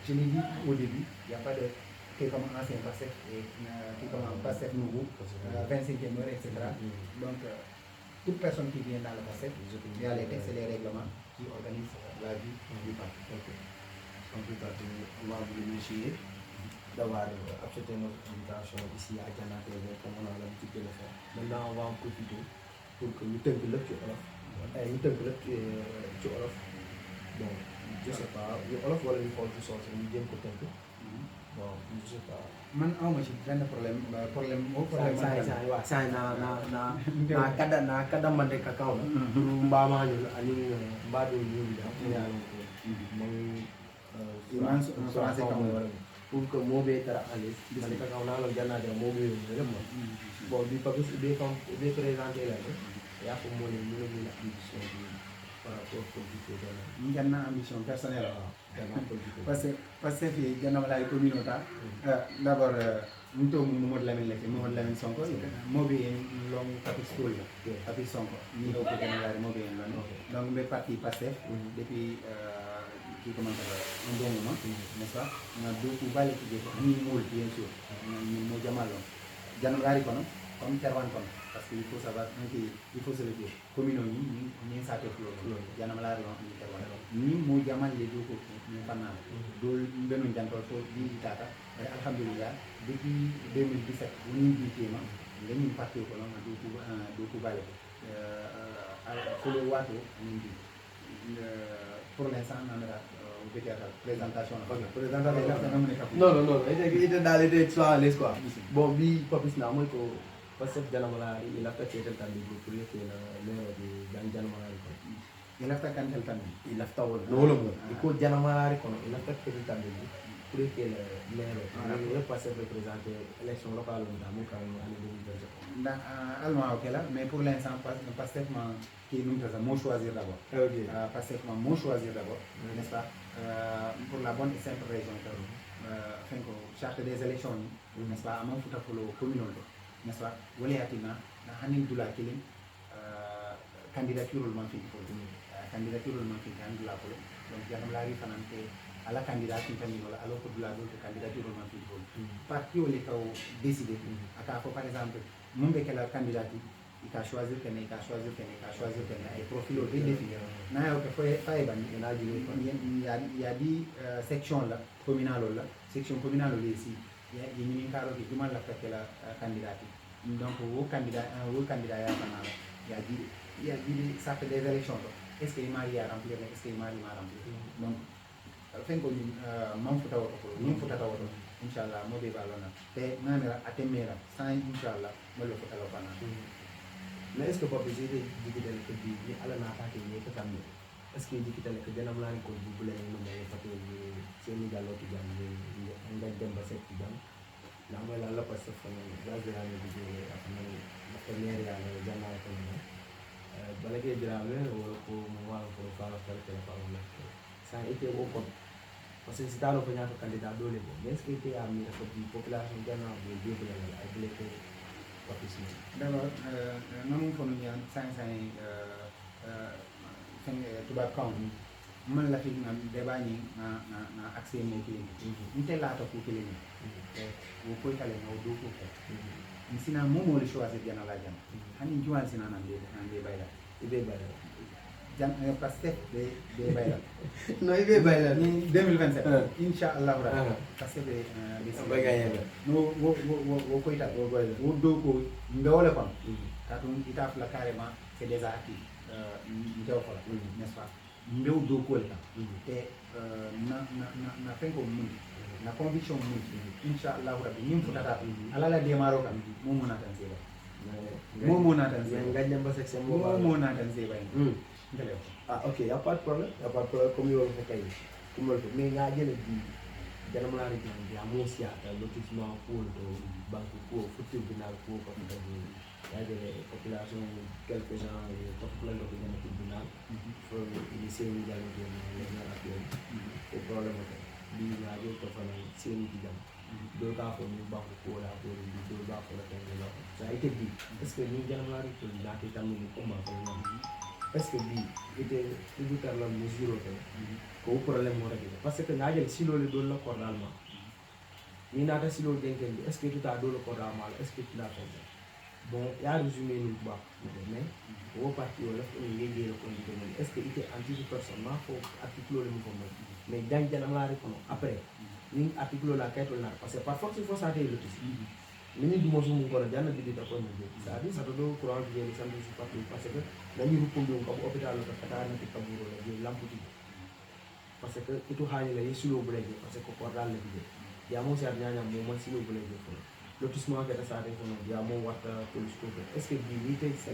B: Je l'ai dit au début, il n'y a pas de qui est comme ancien PASTEF et qui est comme un PASTEF nouveau, 25e heure, etc. Donc, toute personne qui vient dans le PASTEF, il y a les textes et les règlements qui organisent la vie du parti.
A: En tout cas, on va vous remercier d'avoir accepté notre invitation ici à Diana TV comme on a l'habitude de le faire. Maintenant, on va en profiter pour que nous tënk lépp ci olof. Ñu tënk lépp ci olof. Donc, je sais pas, olof wala ñu xool ci soose ñu jéem ko tënk. Bon, je sais pas.
B: Man awma ci benn problème
A: na kadamande kakao mbamani ani mbado yuli da français comme pour que mobe tara ale bisani kakao na lo janna de mobe yuli rema bon bi pas be présenter là ya ko mo ni la ambition par rapport au
B: janna ambition personnelle parce que janna la communauté d'abord Nous Mamadou Lamine Sonko mobi long Papis School Papis Sonko ni o ko gëna mobi donc mes parti Pastef depuis qui commence un bon moment n'est-ce pas on a beaucoup balé qui ni moul bien sûr ni mo jamalo janugari kono comme terwan kono parce qu'il faut savoir il faut se le dire commune ni sa te flo janamala ron ni terwan ni mo jamal le do ko ni fanna do benu jantol fo di tata alhamdulillah depuis 2017 woni bitima ngani parti ko non do ko balé folo wato ni pour l'instant on a présentation
A: non ite dale de soit les quoi bon bi Papis na moy ko parce que janamala il a fait tel temps pour le de janamala ko
B: il a fait quand tel temps
A: il a fait no ko janamala ko il a fait tel temps pour que le maire passe représenter l'élection locale dans mon cas en 2022
B: allemand ok là mais pour l'instant pas seulement qui nous faisons choisir d'abord pas seulement mon choisir d'abord n'est-ce pas pour la bonne et simple raison que charte des élections n'est-ce pas à mon futa pour le communal n'est-ce pas wala yatina na hanin dula kilim candidature le manfi candidature le manfi candidature pour donc janam la ri fanante à la candidature wala alors que dula do candidature le manfi parti ou les cas décider aka par exemple mon be la candidature il a choisi et profil au défi na yo que fay ban il y a dit section là communale là section communale ici il y a une caro qui demande la fait la candidature donc au candidat ya fanala il y a dit ça fait des élections est-ce que il m'a remplir est-ce que il m'a remplir donc fin ko mam futa wato ko ni futa wato inshallah mo be balona te nanera atemera sans inshallah mo lo futa bana
A: mais est-ce que Papis ite digital ko bi ni ala na ta ke ni ko tammi est-ce que digital ko janam la ko bu bule no me fato ni seni gallo to jam ni nga dem ba set jam la moy la passe fa la jara ni di afna la première ya la janna ko ni bala ke jara wala ko mo wa ko fa la ko fa la ça été au compte parce que si t'as l'opinion de candidat dole bo mais est-ce que tu as mis la population gannaaw bo débul la ay blessé papis ni
B: d'abord non ko ñu ñaan sain fen tuba kan man la fi na débat ni na accès mo ki ni te la to ko kele ni wo ko kale no do ko ni sina mo mo le choisir jana la jana hani juwan sina nan de bayla
A: ibe bayla
B: jan Pastef de bayla
A: no ibe bayla
B: ni 2027 inshallah rabbi Pastef de
A: bagaya
B: no wo ko ita wo bayla wo do ko ndole kon katum ita la carrément c'est déjà acquis ndew ko n'est-ce pas mbew do ko la te na fenko mun na conviction mun inshallah rabbi nim futata ala la demaro kam mo mona tan seba mo mona tan seba
A: ngajja ba section
B: mo mona tan seba
A: ah ok y a pas de problème comme yo ko kay comme le mais nga jël di janam la rek di amosia lotissement pour banque pour futur binal pour comme il y a des populations quelques gens comme plein de gens qui binal faut initier une dialogue les gens actuels au problème bi nga jël ko fa seen ci jam do ka ko ñu banque pour la pour do ba ko la tan la ça a été dit est-ce que ñu janam la rek la ki tam ni comment ko est-ce que bi était tout à la mesure ko problème mo rek parce que nga jël silo le do la cordalement ni nata silo denken est-ce que tout a do le cordalement est-ce que tu l'as fait bon ya résumé ni ba mais au parti wala ko ngey le ko ndi est-ce que était anti personnellement faut article le mo mais dans janam la rek après ni article la kayto na parce que parfois il faut ça le mini du mo sumu ko janna bi di ta ko ni ça dit ça do courant bi ni samedi ci parti parce que dañu rukundu ko hôpital ko kata na ti kaburo la di lamputi parce que itu haani la yesilo bulege parce que ko dal la bi ya mo ci nyanya mo man silo bulege ko lotissement que ça dé ko ya mo warta police ko est-ce que bi ni tay c'est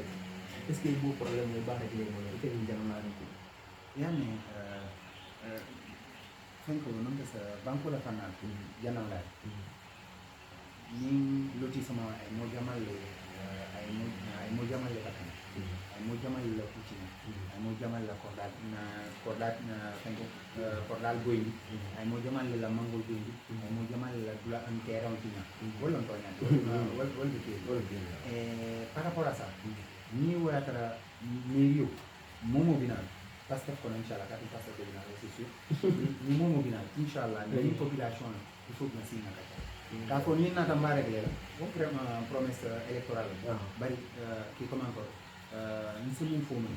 A: est-ce que beau problème ne ba rek lay mo té ni janam la ko
B: yani fenko non sa banko la fanal janam la ni lotissement ay mo jamal ay mo jamal le bakkan ay mo jamal la kucina ay mo jamal la kordat na fenko kordal boy ay mo jamal la mangol boy ay mo jamal la dula an terrain tina wolon to nyati wol par rapport à ça ni wala ni yo momo binal parce que kon inchallah ka passe de binal c'est sûr ni momo binal inchallah ni population il faut que sina ka ka ko ni nata mbare gele la vraiment promesse électorale bari ki comment encore ni simu fomu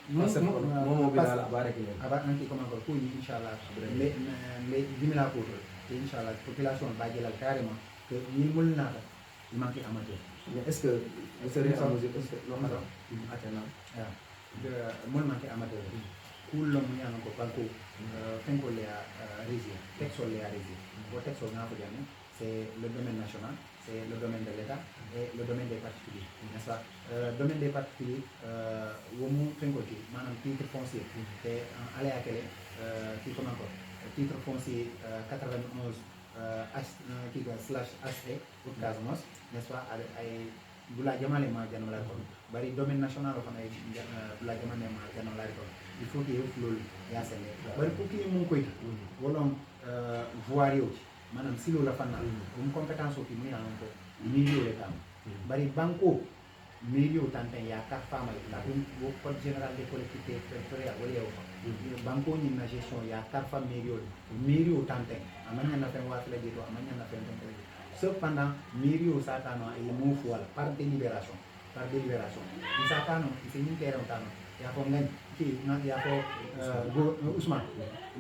A: mo binal bare gele
B: aba anki comment encore ko ni inchallah mais dimila ko to inchallah population ba jelal carrément que ni mul nata il manque amateur
A: mais est-ce que vous serez en mesure est-ce que non attends
B: de mul manque amateur kullo mu yana ko banko fenko le région texto le région au texto na ko jani c'est le domaine national c'est le domaine de l'état et le domaine des particuliers n'est-ce pas domaine des particuliers wo mu fenko ki manam titre foncier té allé akele qui comment encore titre foncier 91 qui slash HE pour Casamance n'est-ce pas ay bula jamale ma janam la ko bari domaine national ko ay bula jamane ma janam la ko il faut que yow lolu ya sene bari ko ki mu koy wolon voir yow manam silo la fanal um compétence ko mi nan ko milieu le tam bari banko milieu tanten ya ka fama la dum wo code général des collectivités territoriales wala yow banko ni na gestion ya ka fama milieu tanten amanya na fen wa la dito amanya na fen cependant milieu satano ay mo fual par délibération il satano c'est ni terrain tano ya ko ngan ki na ya ko Ousmane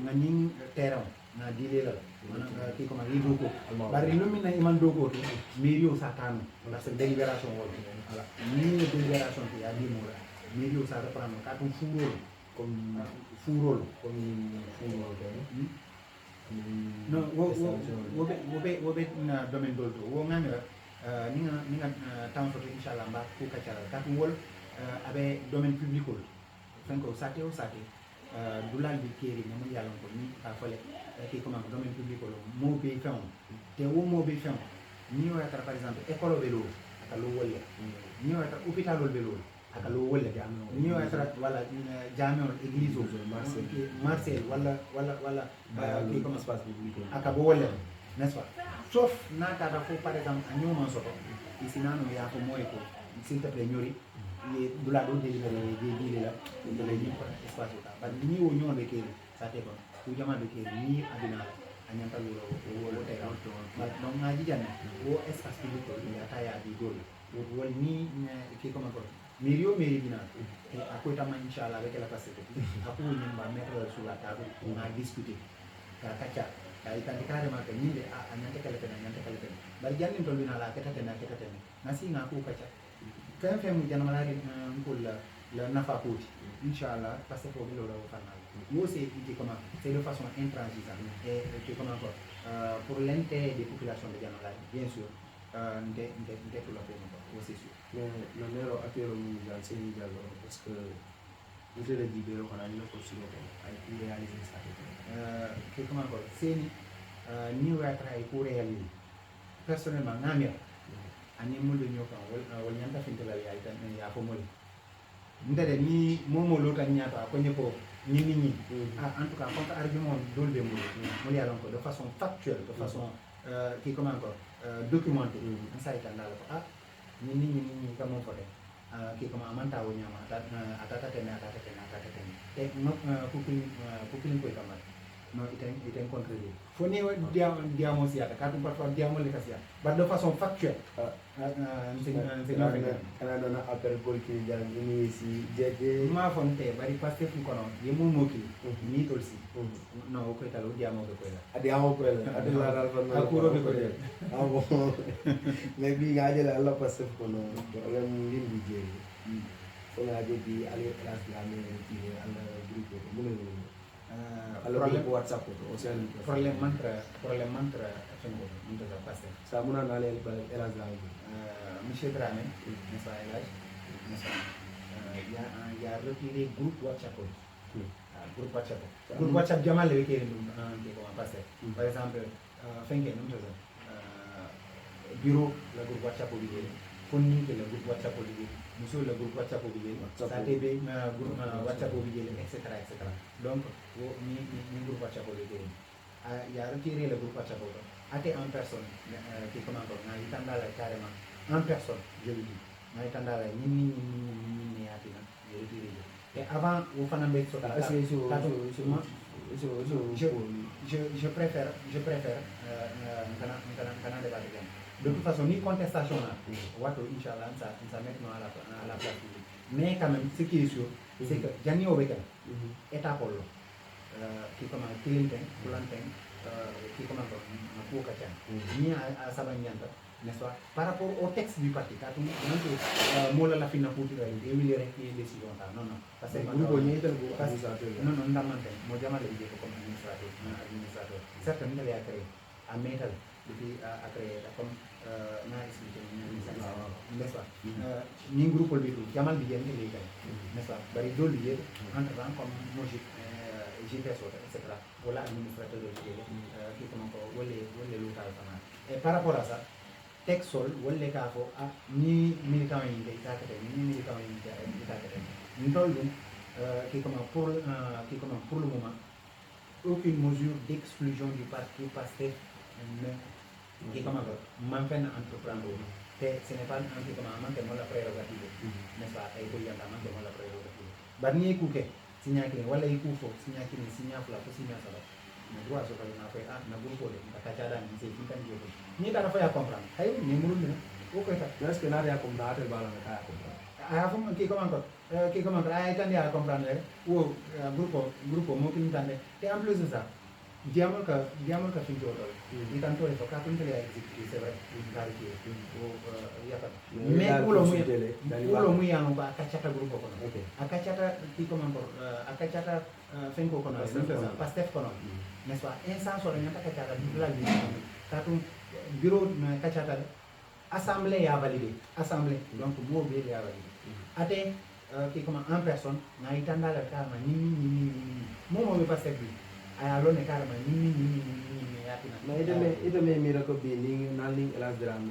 B: ngani terrain na dile la manam ki ko ma rido ko bari lumina iman dogo to milieu satano parce que délibération wala ni délibération ki ya di mo la milieu sa reprendre ka ton fourol comme no wobe na domaine dolto wo ngamira ninga tan foto inshallah mba ku kacala kat wol abe domaine public ol fenko sate o sate dulal bi keri namu yalla ko ni ka fale ki comment domaine public ol mo be fam te wo mo be fam ni wala par exemple école be lo aka lo wolle ni wala hôpital ol be lo aka lo wolle ga ni watra wala jamiol église o Marseille wala ki comme
A: espace public
B: aka bo wolle n'est-ce pas sauf nata da fo par exemple a ñoma soto ici nanu ya ko moy ko s'il te plaît ñori ye dula do délibéré je dile la de lay ñi ko espace o ta ba ni wo ñonde ke sa te ko ku jama de ke ni adina anyanta lo tay ba donc ngaji janne wo espace public ko ya ta ya di gol wol ni ki comme ko mirio bina et à côté de inchallah avec la passé après on va mettre sur la table on a discuté kacha ay tan carrément que ni de anyanta kala bal jannin to bina la keta tena nasi nga ko kacha quand fait mu janama la pour la nafa koti inchallah parce que pour le fanal yo c'est qui comment c'est de façon intransigeante et qui comment encore pour l'intérêt des populations de Janala bien sûr nde pour la peine quoi c'est sûr
A: mais na nero akero mu jan seni jallo parce que vous le dites on a une possible ay réaliser ça
B: qui comment encore c'est ni wa travail pour réaliser personnellement ngamira ani mulde nyoka wal nyanta fintela ya ita ya ko mol ndere ni momo lota nyata ko nyeko ni en tout cas contre argument dolbe mo ya donc de façon factuelle de façon qui comment encore documentée ça ita ndala ko ni kamo fote qui comment amanta wo nyama atata tena te no pupilin ko kamar no iten contrôler faut ni diamo siata quand parfois diamo le kasia but de façon factuelle c'est
A: kana dona appel bolki jang ni si jeje
B: ma fonte bari parce que kono yemu moki ni tolsi no ko talo diamo ko la
A: adiamo ko la adila dal fa no
B: akuro ko de
A: bon mais bi ngaje la Allah parce que kono ngam lim bi jeje fo ngaje bi ali classe la me ti ala groupe ko mu ne
B: problème
A: WhatsApp ko o sen
B: problème mantra fengo munta da passé
A: sa muna na le elage la
B: monsieur Dramé n'est-ce pas elage n'est-ce pas il y a retiré groupe WhatsApp groupe WhatsApp jamal le ke qui comment passer par exemple fenke nous bureau le groupe WhatsApp bi fonni ke le groupe WhatsApp bi monsieur le groupe WhatsApp bi ça tb groupe WhatsApp bi etc. donc ni groupe WhatsApp bi il y a retiré le groupe WhatsApp até en personne qui comment on a itandala carrément en personne je le dis na itandala ni atina je retiré et avant au fanambe so je préfère kana débat de toute façon ni contestation là wato inchallah ça maintenant à la place publique mais quand même ce qui est sûr c'est que jani obeka étape lo qui comment clinton plantain qui comment pour kacha ni à sabanyanta n'est-ce pas par rapport au texte du parti quand on mola la fina pour dire émile rek qui décision ça non parce que
A: groupe ni tel go
B: non ndamante mo jamal le comme administrateur certainement il a créé à métal depuis à créer comme na expliqué n'est-ce pas ni groupe bi jamal bi jeni lay kay n'est-ce pas bari do lié entre temps comme logique GPS etc. voilà administrateur de qui comment ko wolle local fana et par rapport à ça texol wolle ka fo ni militant yi day takate ni militant yi day takate ni tollu qui comment pour le moment aucune mesure d'exclusion du parti Pastef qui comment man fait entreprendre ce n'est pas un qui comment man la prérogative n'est-ce pas ay ko yanda man la prérogative ba ni kuke signa ki wala yiku fo signa ki signa fla fo signa sala na droit so na fa na grupo de ka cada ni se fitan je ni ta fa ya comprendre hay ni mulu ni o ko ta
A: est-ce que na ya comprendre bala na ka comprendre
B: a fo ki comment ay tan ya comprendre o grupo mo ki tande et en plus de ça diamol ka fin jodo ni tanto e ka tun tele exécuter c'est vrai vérifier o ya pa mais ulo mu ya no ba kachata grupo kono akachata ki comment akachata fin ko kono Pastef kono n'est-ce pas instant so nyata kachata la bi ka tun bureau na kachata assemblée ya validé assemblée donc mo be ya validé ate qui comment en personne na itanda la kama ni mo be Pastef bi alo ne carrément ni yatina
A: mais ite me mira ko bi ni na link elas drame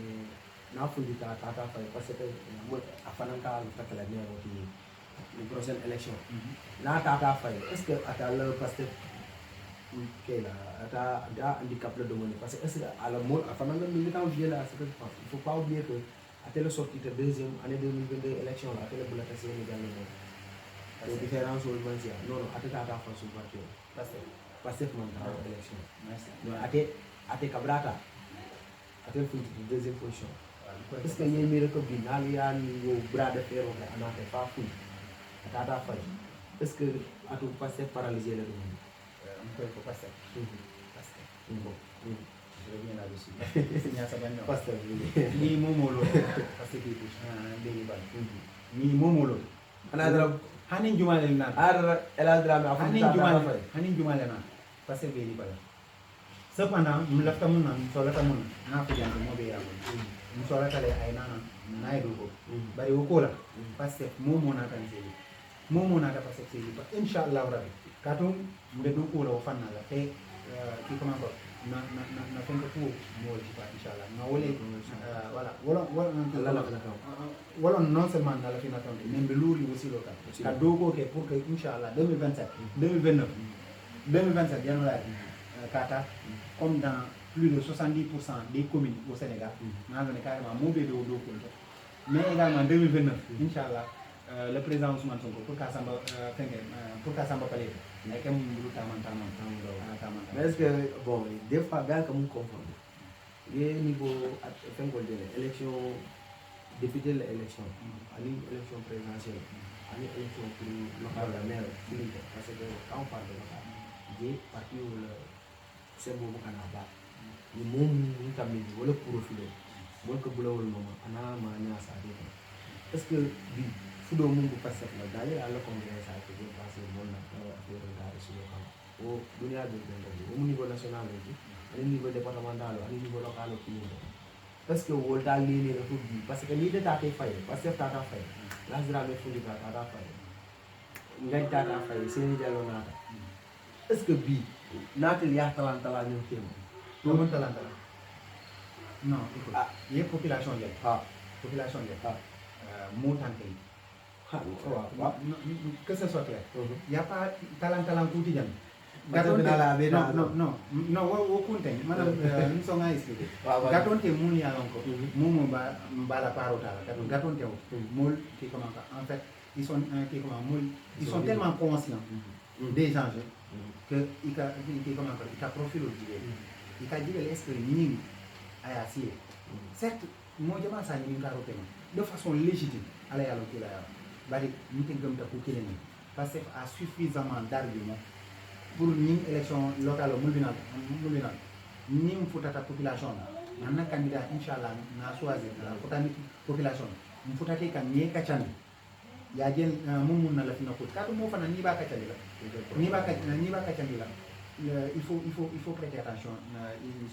A: n'a fundi tata fay parce que a fanan ka takala ne oti les prochaines élections n'a tata fay est-ce que ata le parce que là ata da handicap le domaine parce que est-ce que à la mode a fanan le militant vieux là c'est que il faut pas oublier que à telle sortie de deuxième année 2022 élection là telle boulata c'est le gagne la différence au Mansia non non ata tata fa sur parti parce que man ta élection non ate cabrata ate fundi de deuxième position est-ce que yéen mi ko bi nal ya ni bras de fer on a fait pas fundi ata fa est-ce que atu passé paralysé le domaine
B: on peut passer parce que
A: bon
B: je reviens là-dessus c'est nya sabanyo
A: parce que
B: ni momolo parce que ndeli bal ni momolo
A: ana dara
B: hanin jumale na
A: ar ela dara ma
B: hanin jumale na parce que ndeli bal cependant mu lafta mun na so lafta mun na ko jante mo be yabo mu so la tale ay nana na ay do ko bari ko la parce que momo na kan seli momo na ta parce que seli ba inshallah rabbi katum mbe do ko la fanna la te ki comment ko na fenko fu mo ci ba inshallah na wole wala non seulement na la fina tonte mais mbe luri aussi lo ka do ko ke pour que inshallah 2027 2027 january kata comme dans plus de 70% des communes au Sénégal, nous avons carrément mauvais de l'eau. Mais également en 2029, Inch'Allah, le président Ousmane Sonko, pour Kassamba Palais, il y a quand même beaucoup de
A: mais est-ce que, bon, des fois, bien comme on comprend, il y a un niveau d'élection, député de l'élection, l'élection présidentielle, l'élection locale de la maire, parce que quand on parle de local, il y a parti où c'est bon pour Canada. Ni moom ñu tamit wala profilé mooy ko bulawul moom ana ma ñaasa de est-ce que bi fudo mun bu passé la d'ailleurs à la congrès ça a été passé mon na affaire regard sur le camp au dunia de au niveau national au niveau départemental au niveau local est-ce que wol dal li la pour bi parce que li de taté fay parce que tata fay la drame fundi ka tata fay ngay tata fay seen jalo nata est-ce que bi natal ya talantala ñu téem
B: Comment talent non, écoute, il y a une population population montant que ce soit clair. Il n'y a pas talent quotidien. Non, au contenu, madame, nous sommes à expliquer. Gatonte mouni à l'encore, moumou la parota, gatonte moul qui commence. En fait, ils sont tellement conscients des enjeux que ils profilent au diable. Il a dit que l'esprit a assis. Certes, moi je pense à de façon légitime. Allez, alors qu'il a parce qu'il a suffisamment d'arguments pour une élection locale ou multinale. Ni une population. Un candidat, Inch'Allah, n'a choisi la population. Une population qui est kachani. Il y a des gens qui ont fait il faut prêter attention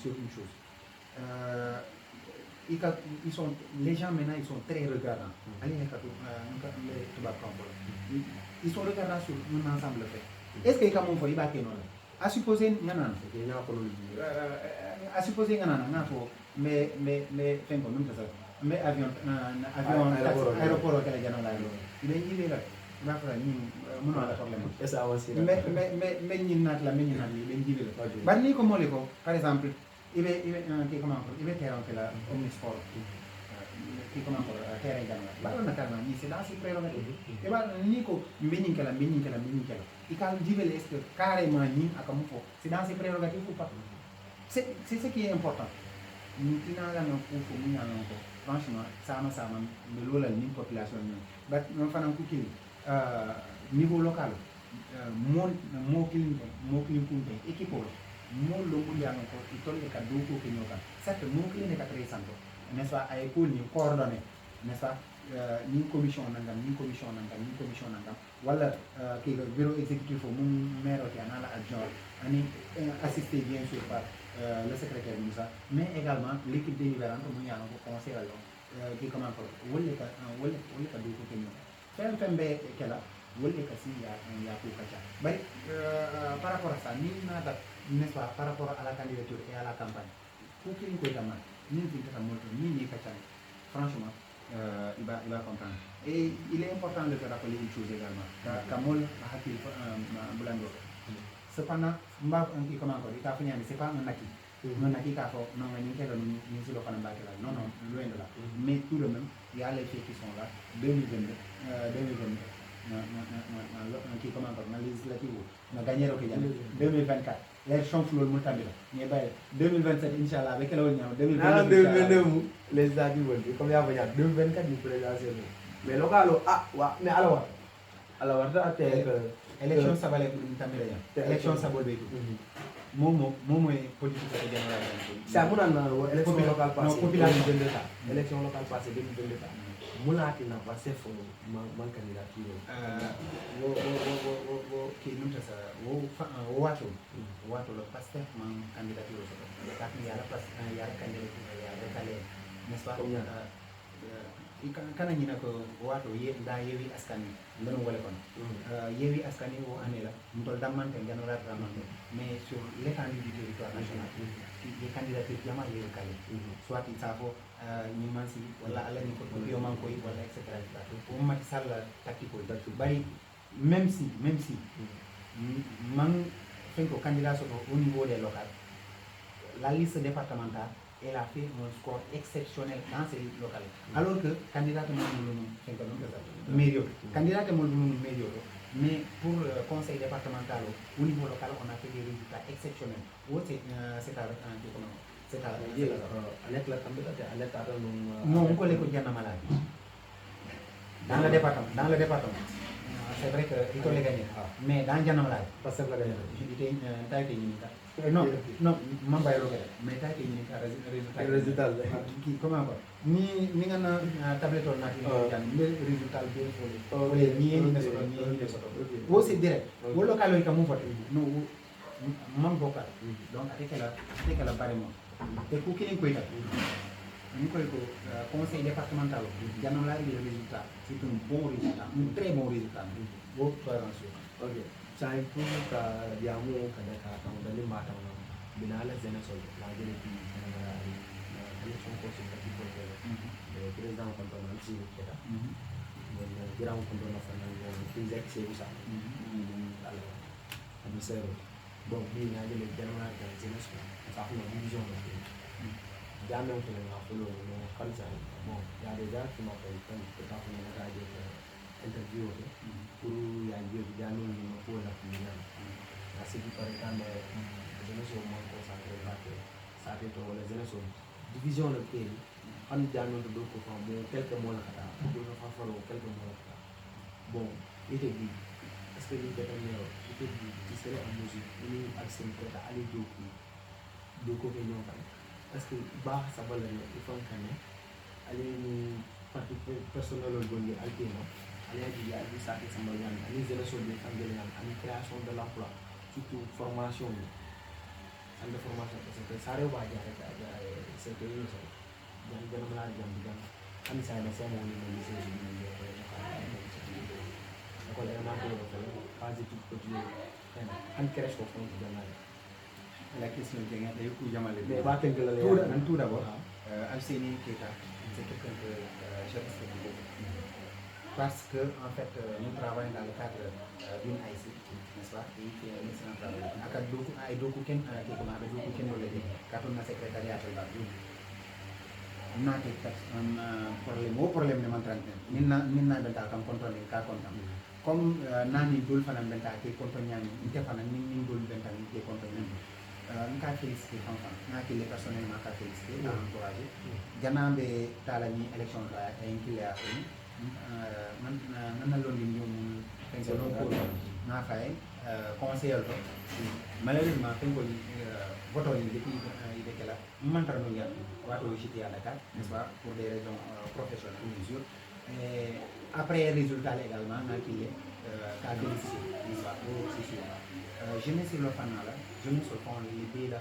B: sur une chose. Les gens maintenant ils sont très regardants. Ils sont regardants sur un ensemble de faits. Est-ce que quand on fait à supposer que mais avion aéroport il est là mais par exemple il la omnisport qui comment terrain c'est dans ses prérogatives et il est carrément c'est dans ses prérogatives ou pas c'est ce qui est important franchement ça me une population niveau local équipe certes n'est-ce pas ay coordonné n'est-ce pas ni commission nangam wala bureau exécutif maire adjoint assisté bien sûr par le secrétaire Moussa mais également l'équipe délibérante conseil par rapport à ça n'est-ce pas par rapport à la candidature et à la campagne franchement, il va comprendre. Et il est important de te rappeler une chose également. Kamol Hakil Boulando. Cependant, c'est pas un acquis. Non, acquis car non, non, non, loin de là. Mais tout de même, il y a les faits qui sont là. 2022, 2022. Qui comment encore, la législative, on a gagné le 2024. L'élection flou le temps là. 2027 Inch'Allah avec le
A: 2022 législative comme il y a 2024 du présidentiel. Mais local mais alors
B: élection ça va les élection ça va le Momo politique générale.
A: C'est à mon avis, élection locale passée.
B: Population
A: de l'État. Élection locale passée 2022. Moulati n'a pas fait mon candidature.
B: Qui nous dit ça, Wato le pasteur mon candidature. Il y a la place, il y a la candidature, il y a le calais, n'est-ce pas? Quand on a que Wato da yewi askani, l'on voit le con. Yewi askani ou anela, nous le demandons mais sur l'étendue du territoire national, les candidatures qui ont yewi calais, soit il s'avoue ni mansi wala ala ni ko yo man ko wala etc. Pour Macky Sall tactico bari même si man fait que candidat au niveau des locales la liste départementale elle a fait un score exceptionnel dans ces locales alors que candidat médiocre mais pour le conseil départemental au niveau local on a fait des résultats exceptionnels non, on connaît que Diana malade. Dans le département, c'est vrai qu'il peut les gagner. Mais dans Diana malade,
A: parce que la gagne.
B: Non, mais t'as été
A: résultat.
B: Comment encore? Ni on tablette résultat bien c'est direct. Au local, il move non, donc avec la barème. Et pour qui est conseil départemental, il y a des résultats. C'est un bon résultat, un très bon résultat.
A: Ok. C'est pour que Diamo Kanaka, dans les matins, Binala Zenesol, la Génétique, l'élection consultative pour le président cantonal, si vous êtes là. Le grand cantonal, il est c'est ça. Bon, il y a des généraux qui ont été ça fait une division. Jamais on peut le comme ça. Bon, il y a des gens qui m'appellent quand peut-être qu'on a des interviews pour y aller, jamais on peut la finir. Parce que par exemple, les jeunes sont moins concentrés là que ça fait que les jeunes sont division le pays. On a jamais de beaucoup de quelques mois là, pour nous faire quelques mois là. Bon, il est dit. Est-ce que il était dit, il serait en mesure de accepter d'aller de côté parce que bah ça va il faut qu'on aller partie personnelle au bonheur alternant aller dire à ça qui semble bien aller génération de création de l'emploi surtout formation and de formation parce que ça rewa c'est que il so dan gëna mala jam am sa na sama woni mo lycée ni ko élément ko pas du tout côté an crèche ko fon
B: la question est de coup Jamal.
A: Tout d'abord,
B: Alcénie Keita, c'est quelqu'un que j'apprécie beaucoup. Parce que, en fait, nous travaillons dans le cadre d'une IC, n'est-ce pas? Et qui est un excellent travail. Il y a beaucoup de quand on a secrétariat, on a un problème de mentalité. Nous avons contrôlé le cas comme Nani Dul Fanam Benta qui est contre Nani, Ntefanan Dul Benta qui est contre Nani. Nous avons félicité nous avons personnellement félicité, nous avons encouragé. Ganambe Talani élection qui est conseiller malheureusement vote depuis depuis à Dakar, n'est-ce pas, pour des raisons professionnelles ou mesures. Après résultat également, il est bénéficié, n'est-ce pas, je mets sur le fanal, je mets sur le fond l'idée de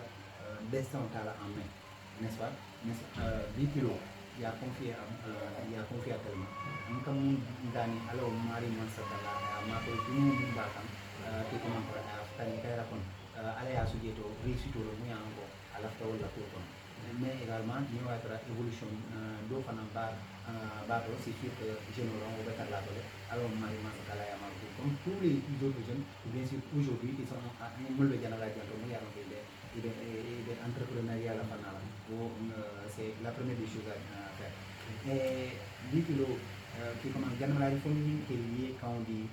B: destin en main, n'est-ce pas, 10 kilos, il a confié à tellement. Comme Dani, alors Marie Mansatala, ma cousine Bakam, qui commence à faire un allez à Sujeto, réussite au Muyango, à la fois de la cour. mais également ñëwaatara évolution do fana bato c'est sûr que jeune on va faire la tole alors mari masakala ya maru comme tous les autres jeunes bien sûr aujourd'hui ils sont mo le jana la janto mo yaron il est entrepreneurial la fana c'est la première des choses à faire et dit que qui comment jana la fonni qui est lié quand on dit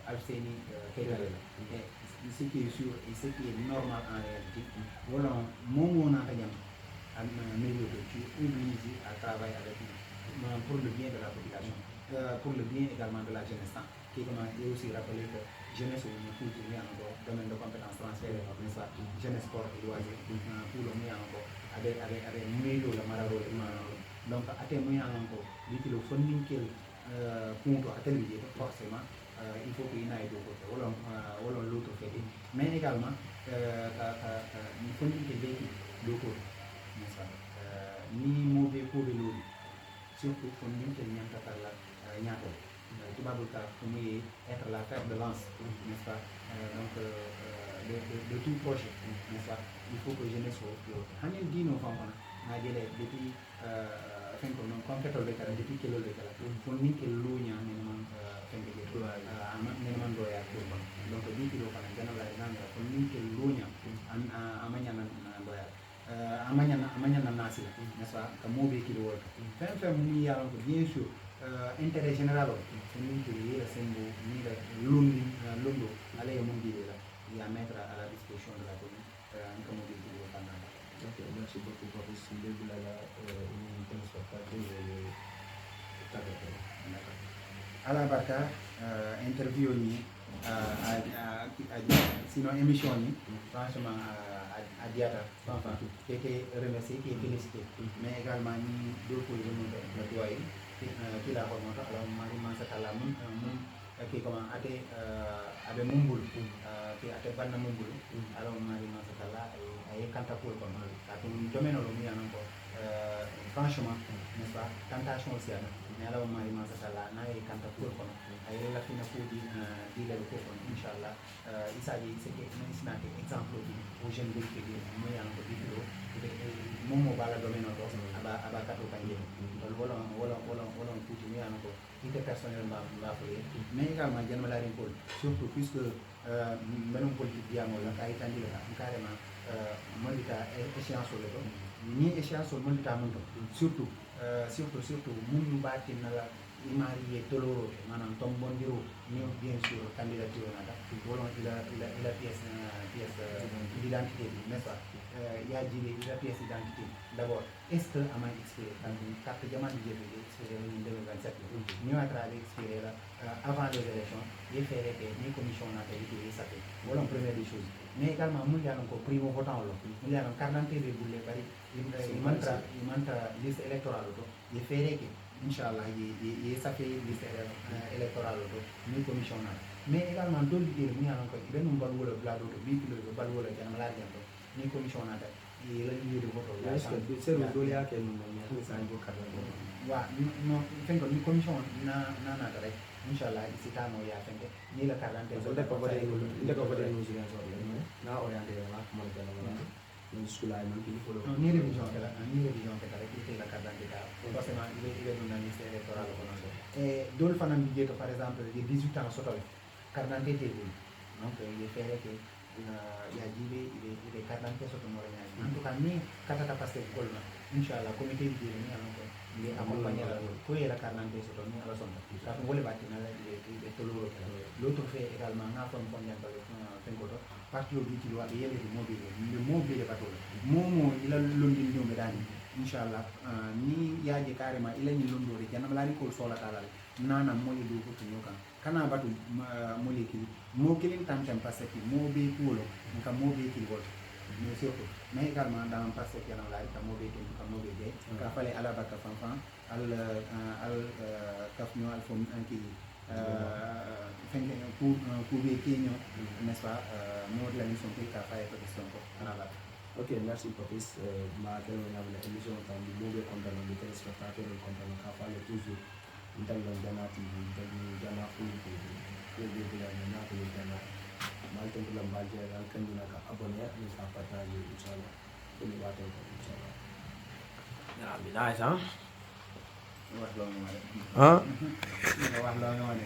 B: Alseni Keitare et ce qui est sûr et ce qui est normal en réalité voilà mon on a rien à milieu que tu es obligé à travailler avec nous pour le bien de la population, pour le bien également de la jeunesse. Qui est aussi rappelé que jeunesse ou une domaine de compétences transférées, jeunesse sport et loisirs, pour le mieux encore, avec Milo, la Mararo, donc à témoigner encore, dit que le funding qu'il compte à téléviser, forcément, il faut qu'il y ait deux côtés, ou l'autre fait. Mais également, le funding qu'il véhicule, deux côtés, n'est-ce pas? Ni mauvais pour le surtout pour nous qui n'y a pas tout pour être la faire de lance, n'est-ce pas? Donc de tout projet, n'est-ce pas? Il faut que je ne sois plus. On dit nos enfants, depuis depuis que le pour nous que l'eau n'y a donc dit que pour nous que l'eau n'y a amanyana nasi n'est-ce pas que mobe ki do fait mu yaron ko bien sûr intérêt général c'est nous qui le sembo ni la londo allez mon dire là il à mettre à la disposition de la commune comme mobe ki do pendant
A: ok merci beaucoup pour ce début là une téléspectateur
B: à la barka interview ni sinon émission ni franchement à Diata, qui est remercié, qui est félicité, mais également ni d'autres le doyen qui l'a remonté. Alors, Marie Mansakala, qui comment avec Mumboul, qui a été banni Mumboul. Alors, Marie Mansakala a eu Cantapour comme ça. Donc, domaine au milieu encore. Franchement, n'est-ce pas? Tentation aussi. Mais alors, Marie Mansakala n'a eu Cantapour comme ça. Il a fait une dealer au cours, Inch'Allah. Il s'agit de ce exemple aux jeunes qui moyen de vidéo, mon bala domaine à Bakato Kanye. Voilà, continuer à encore. Il est personnellement mais également, Diane Malari Paul, surtout puisque même politique diamo, la Kaitani, carrément, Molita échéance sur le dos, ni échéance sur Molita Mondo, surtout, Moundou Batin. Imari Toloro, Manan Tombondiro, bien sûr, candidature, il a pièce d'identité, n'est-ce pas? Il y a la pièce d'identité. D'abord, est-ce que à ma expérience, quand une carte de demande de expérience en 2027, nous avons expérience avant les élections, il fait des commissions à l'égalité, ça fait. Voilà la première des choses. Mais également, nous avons encore primo votant, nous avons 40 de boules, il mantra liste électorale, il fait que. Inch'Allah, il ça fait liste électorale, nous commission. Mais également, d'autres idées, nous avons encore, il y a un balou le blado, le balou le canal, nous commission. Il y a une de vote.
A: C'est le dolia que nous avons fait un vocal.
B: Non, nous commission, Inch'Allah, ici, à nous, il y a ni la quarantaine.
A: Il est pas vrai, il est pas vrai, nous avons orienté là, comment dire. Ni
B: révision que la carte d'identité forcément il est dans la liste électorale et d'autres femmes budget par exemple les 18 ans sur carte d'identité donc il est fait que il a dit il est carte d'identité sur en tout cas ni carte capacité de Inch'Allah comité de il est accompagné la carte d'identité sur nous à la sonde ça vous voulez bâtir il est l'autre fait également n'a pas parce que l'objectif doit être le mobile de bateau. Momo, il a l'ondine de Medani. Inch'Allah, ni ya de carrément, il a une londo de Janamali pour Sola Talal. Nana Moli do Kutunoka. Kana Batu Moleki, Mokilin Tantem Pasaki, Mobi Pulo, and Kamobi Kilbot. Mais également dans le passé, il y a un mauvais temps, un mauvais day. Il fallait à la bataille fanfan, al Kafno Alphon Anki. Pour Kenya, n'est-ce pas? Nous de la mission qui a fait question
A: ok, merci Papis. Ma émission dans le mauvais contenant de téléspectateurs et contenant qui a fait toujours dans le Ghana TV, dans le Ghana Food, le Ghana, le Ghana. Malten pour la Balje, la Kandina abonné, nous a partagé, Inch'Allah. Pour le Inch'Allah. Garaam bi nice ah.
B: wax loo nga ma de.
A: ah.
B: nga wax loo nga ma de.